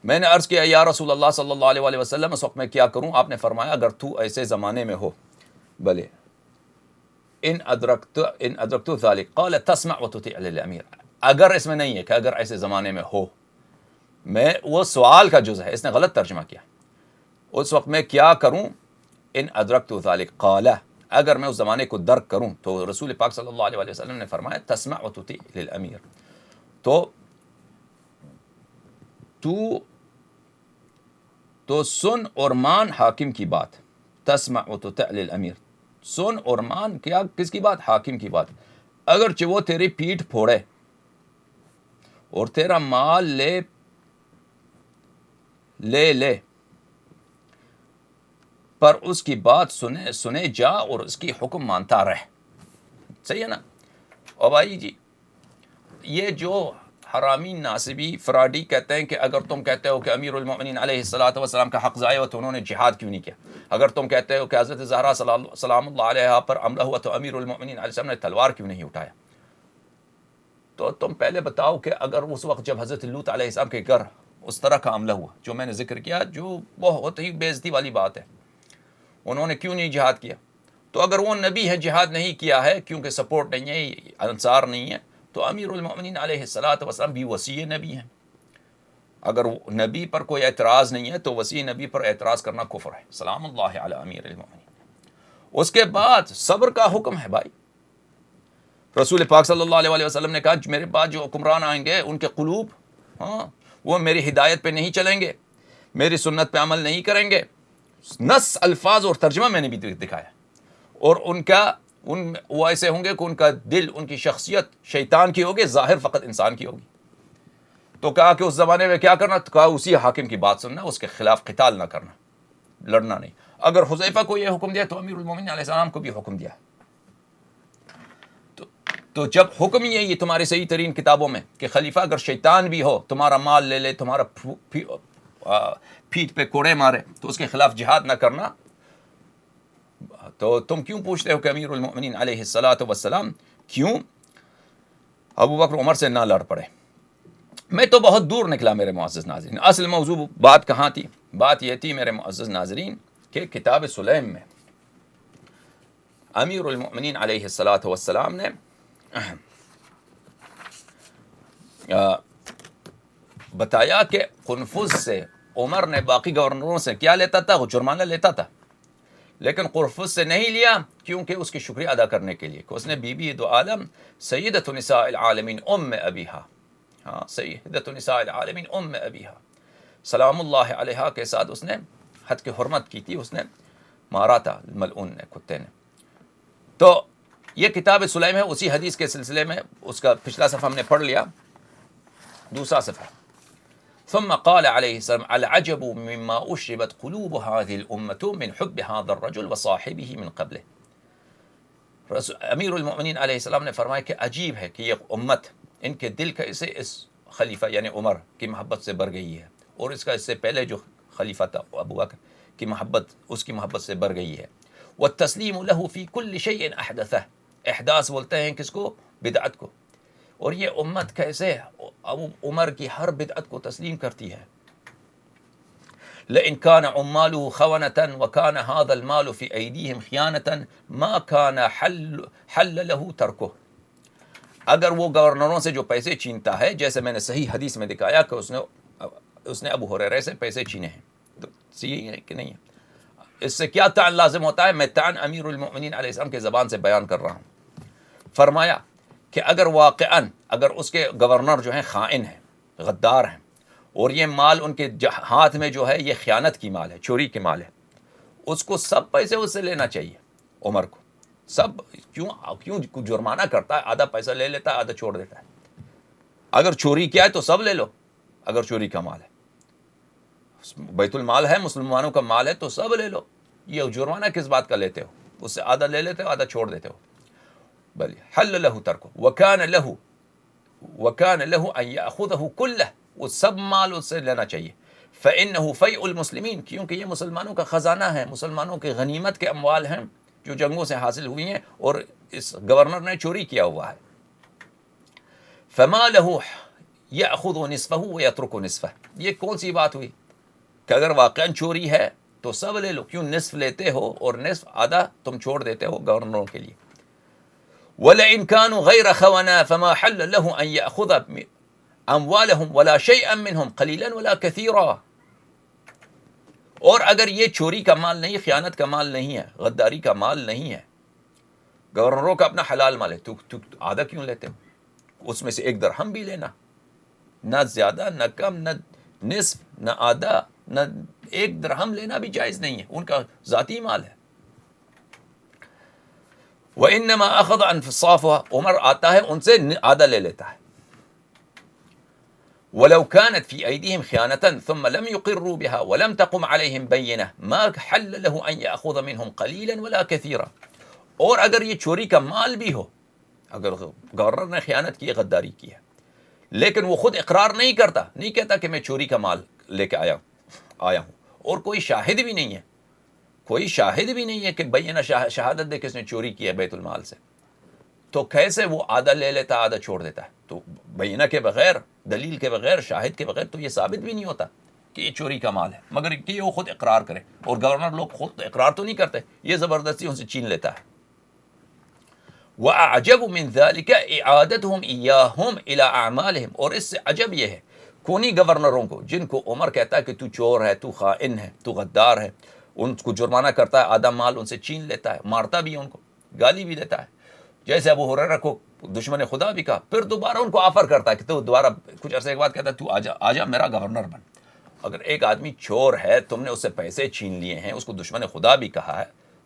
میں نے عرض کیا یا رسول اللہ صلی اللہ علیہ وآلہ وسلم, اس وقت میں کیا کروں؟ آپ نے فرمایا اگر تو ایسے زمانے میں ہو, بھلے ان ادرکت ذلك قال تسمع وتطيع للامیر. اگر اس میں نہیں ہے کہ اگر ایسے زمانے میں ہو، میں وہ سوال کا جز ہے، اس نے غلط ترجمہ کیا، اس وقت میں کیا کروں؟ ان ادرکت ذلك قال، اگر میں اس زمانے کو درک کروں تو رسول پاک صلی اللہ علیہ وسلم نے فرمایا تسمع وتطیع للامیر، تو سن اور مان حاکم کی بات. تسمع وتطیع للامیر، سن اور مان کیا، کس کی بات؟ حاکم کی بات. اگرچہ وہ تیری پیٹھ پھوڑے اور تیرا مال لے پر اس کی بات سنے جا اور اس کی حکم مانتا رہ. صحیح ہے نا؟ اور بھائی جی، یہ جو حرامی ناصبی فراڈی کہتے ہیں کہ اگر تم کہتے ہو کہ امیر المؤمنین علیہ الصلوۃ والسلام کا حق ضائع ہوا تو انہوں نے جہاد کیوں نہیں کیا؟ اگر تم کہتے ہو کہ حضرت زہرا سلام اللہ علیہا پر حملہ ہوا تو امیر المؤمنین علیہ السلام نے تلوار کیوں نہیں اٹھایا؟ تو تم پہلے بتاؤ کہ اگر اس وقت جب حضرت لوط علیہ السلام کے گھر اس طرح کا حملہ ہوا جو میں نے ذکر کیا، جو بہت ہی بے عزتی والی بات ہے، انہوں نے کیوں نہیں جہاد کیا؟ تو اگر وہ نبی ہے جہاد نہیں کیا ہے کیونکہ سپورٹ نہیں ہے، انصار نہیں ہے، تو امیر المؤمنین علیہ الصلوۃ والسلام بھی وصی نبی ہیں. اگر نبی پر کوئی اعتراض نہیں ہے تو وصی نبی پر اعتراض کرنا کفر ہے. سلام اللہ علی امیر المؤمنین. اس کے بعد صبر کا حکم ہے بھائی. رسول پاک صلی اللہ علیہ وسلم نے کہا میرے بعد جو حکمران آئیں گے ان کے قلوب وہ میری ہدایت پہ نہیں چلیں گے، میری سنت پہ عمل نہیں کریں گے. نص الفاظ اور ترجمہ میں نے بھی دکھایا. اور وہ ایسے ہوں گے کہ ان کا دل، ان کی شخصیت شیطان کی ہوگی، ظاہر فقط انسان کی ہوگی. تو کہا کہ اس زمانے میں کیا کرنا؟ تو کہا اسی حاکم کی بات سننا، اس کے خلاف قتال نہ کرنا، لڑنا نہیں. اگر حذیفہ کو یہ حکم دیا تو امیر المومنین علیہ السلام کو بھی حکم دیا. تو جب حکم یہ تمہاری صحیح ترین کتابوں میں کہ خلیفہ اگر شیطان بھی ہو، تمہارا مال لے لے، تمہارا پیٹھ پہ کوڑے مارے، تو اس کے خلاف جہاد نہ کرنا، تو تم کیوں پوچھتے ہو کہ امیر المؤمنین علیہ الصلوۃ والسلام کیوں ابو بکر عمر سے نہ لڑ پڑے؟ میں تو بہت دور نکلا میرے معزز ناظرین. اصل موضوع بات کہاں تھی؟ بات یہ تھی میرے معزز ناظرین کہ کتاب سلیم میں امیر المؤمنین علیہ الصلوۃ والسلام نے بتایا کہ قنفذ سے عمر نے باقی گورنروں سے کیا لیتا تھا؟ وہ جرمانہ لیتا تھا، لیکن قنفذ سے نہیں لیا کیونکہ اس کی شکریہ ادا کرنے کے لیے کہ اس نے بی بی دو عالم سیدۃ نساء العالمین ام ابیہا، سیدۃ نساء العالمین ام ابیہا سلام اللہ علیہا کے ساتھ اس نے حد کی حرمت کی تھی، اس نے مارا تھا ملعون نے، کتے نے. تو یہ کتاب سلیم ہے. اسی حدیث کے سلسلے میں اس کا پچھلا صفحہ ہم نے پڑھ لیا، دوسرا صفحہ. ثم قال علیہ السلام العجب مما اشربت قلوب هذه الامة من حب هذا الرجل وصاحبه من قبله. امیر المؤمنین علیہ السلام نے فرمایا کہ عجیب ہے کہ یہ امت، ان کے دل کا اسے اس خلیفہ یعنی عمر کی محبت سے بھر گئی ہے، اور اس کا اس سے پہلے جو خلیفہ تھا ابو بکر کی محبت، اس کی محبت سے بھر گئی ہے. والتسلیم له في كل شيء احدثه، احداث بولتے ہیں کس کو؟ بدعت کو. اور یہ امت کیسے ابو عمر کی ہر بدعت کو تسلیم کرتی ہے. لئن كان عماله خونة وكان هذا المال في أيديهم خيانة ما كان حل له تركه. اگر وہ گورنروں سے جو پیسے چھینتا ہے، جیسے میں نے صحیح حدیث میں دکھایا کہ اس نے ابو ہریرہ سے پیسے چھینے ہیں، تو صحیح ہے کہ نہیں ہے؟ اس سے کیا تعین لازم ہوتا ہے؟ میں تعین امیر المؤمنین علیہ السلام کے زبان سے بیان کر رہا ہوں. فرمایا کہ اگر واقعاً اگر اس کے گورنر جو ہیں خائن ہیں، غدار ہیں، اور یہ مال ان کے ہاتھ میں جو ہے یہ خیانت کی مال ہے، چوری کی مال ہے، اس کو سب پیسے اس سے لینا چاہیے عمر کو. سب کیوں جرمانہ کرتا ہے؟ آدھا پیسہ لے لیتا ہے، آدھا چھوڑ دیتا ہے. اگر چوری کیا ہے تو سب لے لو. اگر چوری کا مال ہے، بیت المال ہے، مسلمانوں کا مال ہے، تو سب لے لو. یہ جرمانہ کس بات کا لیتے ہو؟ اس سے آدھا لے لیتے ہو، آدھا چھوڑ دیتے ہو. بل حل له ترکو وکان له ان یاخذه کلہ، وہ سب مال اس سے لینا چاہیے. فانه فیء المسلمین، کیونکہ یہ مسلمانوں کا خزانہ ہے، مسلمانوں کے غنیمت کے اموال ہیں جو جنگوں سے حاصل ہوئی ہیں اور اس گورنر نے چوری کیا ہوا ہے. فما له یاخذ نصفه ويترك نصفه. یہ کون سی بات ہوئی کہ اگر واقعا چوری ہے تو سب لے لو، کیوں نصف لیتے ہو اور نصف آدھا تم چھوڑ دیتے ہو گورنروں کے لیے؟ وَلَئِنْ كَانُوا غَيْرَ خَوَنَا فَمَا حَلَّ لَهُ أَنْ يَأْخُذَ أَمْوَالَهُمْ وَلَا شَيْئًا مِّنْهُمْ قَلِيلًا وَلَا كَثِيرًا. اور اگر یہ چوری کا مال نہیں، خیانت کا مال نہیں ہے، غداری کا مال نہیں ہے، گورنروں کا اپنا حلال مال ہے، تو آدھا کیوں لیتے ہو؟ اس میں سے 1 درہم بھی لینا، نہ زیادہ نہ کم، نہ نصف نہ آدھا، نہ 1 درہم لینا بھی جائز نہیں ہے، ان کا ذاتی مال ہے. وَإِنَّمَا أَخَذَ أَنْصَافُهَا، عمر آتا ہے ان سے آدھا لے لیتا ہے. وَلَوْ كَانَتْ فِي أَيْدِيهِمْ خِيَانَةً ثُمَّ لَمْ يُقِرُّوا بِهَا وَلَمْ تَقُمْ عَلَيْهِمْ بَيِّنَةٌ مَا حَلَّ لَهُ أَنْ يَأْخُذَ مِنْهُمْ قَلِيلًا وَلَا كَثِيرًا. اور اگر یہ چوری کا مال بھی ہو، اگر گورنر نے خیانت کی ہے، غداری کی ہے، لیکن وہ خود اقرار نہیں کرتا، نہیں کہتا کہ میں چوری کا مال لے کے آیا ہوں، اور کوئی شاہد بھی نہیں ہے، کوئی شاہد بھی نہیں ہے کہ بینہ شہادت دے کس نے چوری کی ہے بیت المال سے، تو کیسے وہ آدھا لے لیتا، آدھا چھوڑ دیتا ہے؟ تو بینہ کے بغیر، دلیل کے بغیر، شاہد کے بغیر تو یہ ثابت بھی نہیں ہوتا کہ یہ چوری کا مال ہے، مگر کہ وہ خود اقرار کرے. اور گورنر لوگ خود اقرار تو نہیں کرتے، یہ زبردستی ان سے چھین لیتا ہے. وَأَعْجَبُ مِنْ ذَلِكَ إِعَادَتُهُمْ إِيَّاهُمْ إِلَىٰ أَعْمَالِهِمْ، اور اس سے عجب یہ ہے کونی گورنروں کو، جن کو عمر کہتا ہے کہ تو چور ہے، تو خائن ہے، تو غدار ہے، ان کو جرمانہ کرتا ہے، آدھا مال ان سے چھین لیتا ہے، مارتا بھی ان کو، گالی بھی دیتا ہے. جیسے ابو ہریرہ کو دشمن خدا بھی کہا، پھر دوبارہ ان کو آفر کرتا ہے کہ تو دوبارہ کچھ عرصے کے بعد کہتا ہے تو آجا میرا گورنر بن. اگر ایک آدمی چور ہے، تم نے اس سے پیسے چھین لیے ہیں، اس کو دشمن خدا بھی کہا ہے،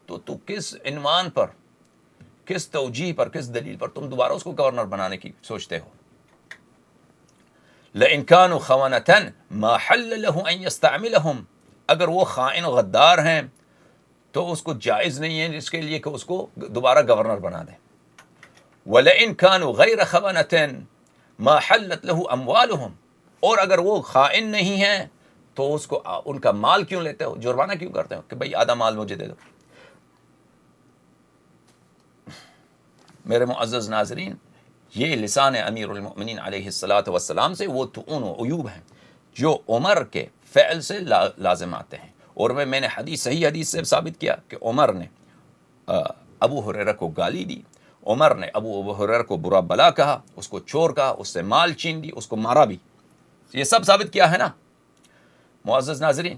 تو کس عنوان پر، کس توجیہ پر، کس دلیل پر تم دوبارہ اس کو گورنر بنانے کی سوچتے ہو؟ لَإِنْ كَانُوا خَوَنَةً مَا حَلَّ لَهُ أَنْ يَسْتَعْمِلَهُمْ، اگر وہ خائن و غدار ہیں تو اس کو جائز نہیں ہے اس کے لیے کہ اس کو دوبارہ گورنر بنا دیں. وَلَئِنْ كَانُوا غَيْرَ خَوَنَةٍ مَا حَلَّتْ لَهُ أَمْوَالُهُمْ، اور اگر وہ خائن نہیں ہیں تو اس کو ان کا مال کیوں لیتے ہو، جرمانہ کیوں کرتے ہو کہ بھئی آدھا مال مجھے دے دو؟ میرے معزز ناظرین، یہ لسان امیر المؤمنین علیہ الصلاۃ والسلام سے وہ طعون و عیوب ہیں جو عمر کے فعل سے لازم آتے ہیں. اور میں نے صحیح حدیث سے ثابت کیا کہ عمر نے ابو ہریرہ کو گالی دی، عمر نے ابو ہریرہ کو برا بلا کہا، اس کو چور کہا، اس سے مال چھین دی، اس کو مارا بھی. یہ سب ثابت کیا ہے نا معزز ناظرین.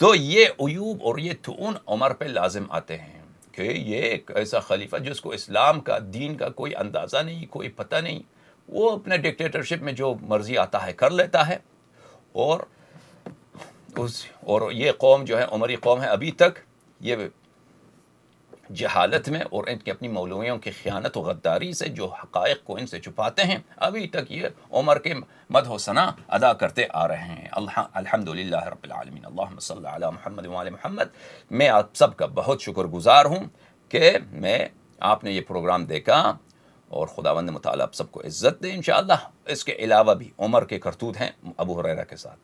تو یہ عیوب اور یہ طعون عمر پہ لازم آتے ہیں کہ یہ ایک ایسا خلیفہ جس کو اسلام کا، دین کا کوئی اندازہ نہیں، کوئی پتہ نہیں، وہ اپنے ڈکٹیٹرشپ میں جو مرضی آتا ہے کر لیتا ہے. اور یہ قوم جو ہے، عمری قوم ہے، ابھی تک یہ جہالت میں اور ان کی اپنی مولویوں کی خیانت و غداری سے جو حقائق کو ان سے چھپاتے ہیں، ابھی تک یہ عمر کے مدح و ثنا ادا کرتے آ رہے ہیں. الحمدللہ رب العالمین، اللہم صلی علی محمد وعلی محمد. میں آپ سب کا بہت شکر گزار ہوں کہ آپ نے یہ پروگرام دیکھا، اور خداوند متعالی آپ سب کو عزت دے انشاءاللہ. اس کے علاوہ بھی عمر کے کرتوت ہیں ابو ہریرہ کے ساتھ،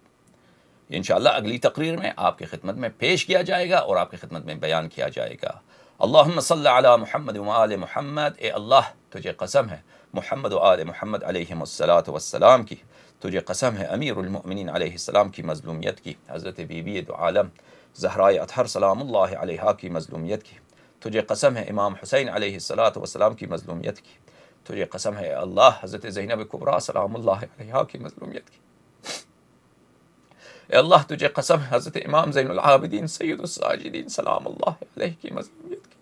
انشاءاللہ اگلی تقریر میں آپ کی خدمت میں پیش کیا جائے گا اور آپ کی خدمت میں بیان کیا جائے گا. اللہم صلی علی محمد و آل محمد. اے اللہ تجھے قسم ہے محمد و آل محمد علیہم الصلاۃ والسلام کی، تجھے قسم ہے امیر المؤمنین علیہ السلام کی مظلومیت کی، حضرت بی بی دو عالم زہرائے اطہر سلام اللہ علیہا کی مظلومیت کی، تجھے قسم ہے امام حسین علیہ الصلاۃ والسلام کی مظلومیت کی، تجھے قسم ہے اللہ حضرت زینب کبریٰ سلام اللہ علیہا کی مظلومیت کی. اے اللہ تجھے قسم ہے حضرت امام زین العابدین سید الساجدین سلام اللہ علیہ کی مظلومیت کی.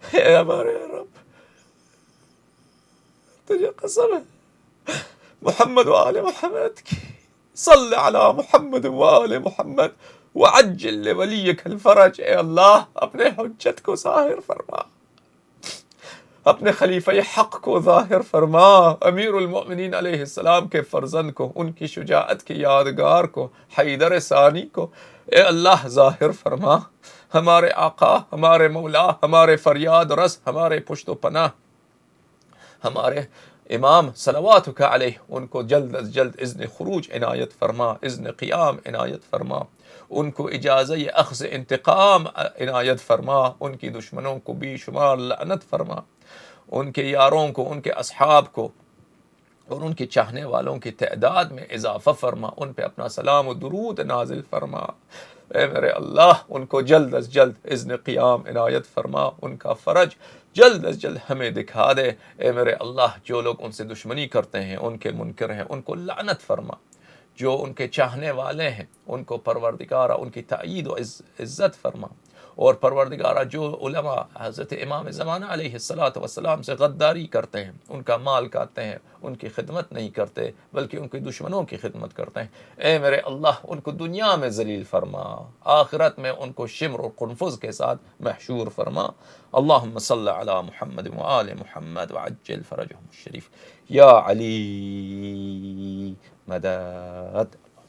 اے ہمارے رب تجھے قسم ہے محمد و آل محمد کی، صلی علی محمد و آل محمد وعجل لولیک الفرج. اے اللہ اپنے حجت کو ظاہر فرما، اپنے خلیفہ حق کو ظاہر فرما، امیر المؤمنین علیہ السلام کے فرزند کو، ان کی شجاعت کی یادگار کو، حیدر ثانی کو اے اللہ ظاہر فرما. ہمارے آقا، ہمارے مولا، ہمارے فریاد رس، ہمارے پشت و پناہ، ہمارے امام صلواتک علیہ، ان کو جلد از جلد اذن خروج عنایت فرما، اذن قیام عنایت فرما، ان کو اجازہ اخذ انتقام عنایت فرما، ان کی دشمنوں کو بے شمار لعنت فرما، ان کے یاروں کو، ان کے اصحاب کو اور ان کے چاہنے والوں کی تعداد میں اضافہ فرما، ان پہ اپنا سلام و درود نازل فرما۔ اے میرے اللہ ان کو جلد از جلد اذن قیام عنایت فرما، ان کا فرج جلد از جلد ہمیں دکھا دے۔ اے میرے اللہ جو لوگ ان سے دشمنی کرتے ہیں، ان کے منکر ہیں، ان کو لعنت فرما۔ جو ان کے چاہنے والے ہیں ان کو پروردگارہ ان کی تائید و عزت فرما۔ اور پروردگارہ جو علماء حضرت امام زمانہ علیہ السلام سے غداری کرتے ہیں، ان کا مال کھاتے ہیں، ان کی خدمت نہیں کرتے بلکہ ان کے دشمنوں کی خدمت کرتے ہیں، اے میرے اللہ ان کو دنیا میں ذلیل فرما، آخرت میں ان کو شمر و قنفذ کے ساتھ محشور فرما۔ اللہم صلی علی محمد وآل محمد وعجل فرجهم الشریف۔ یا علی مدد۔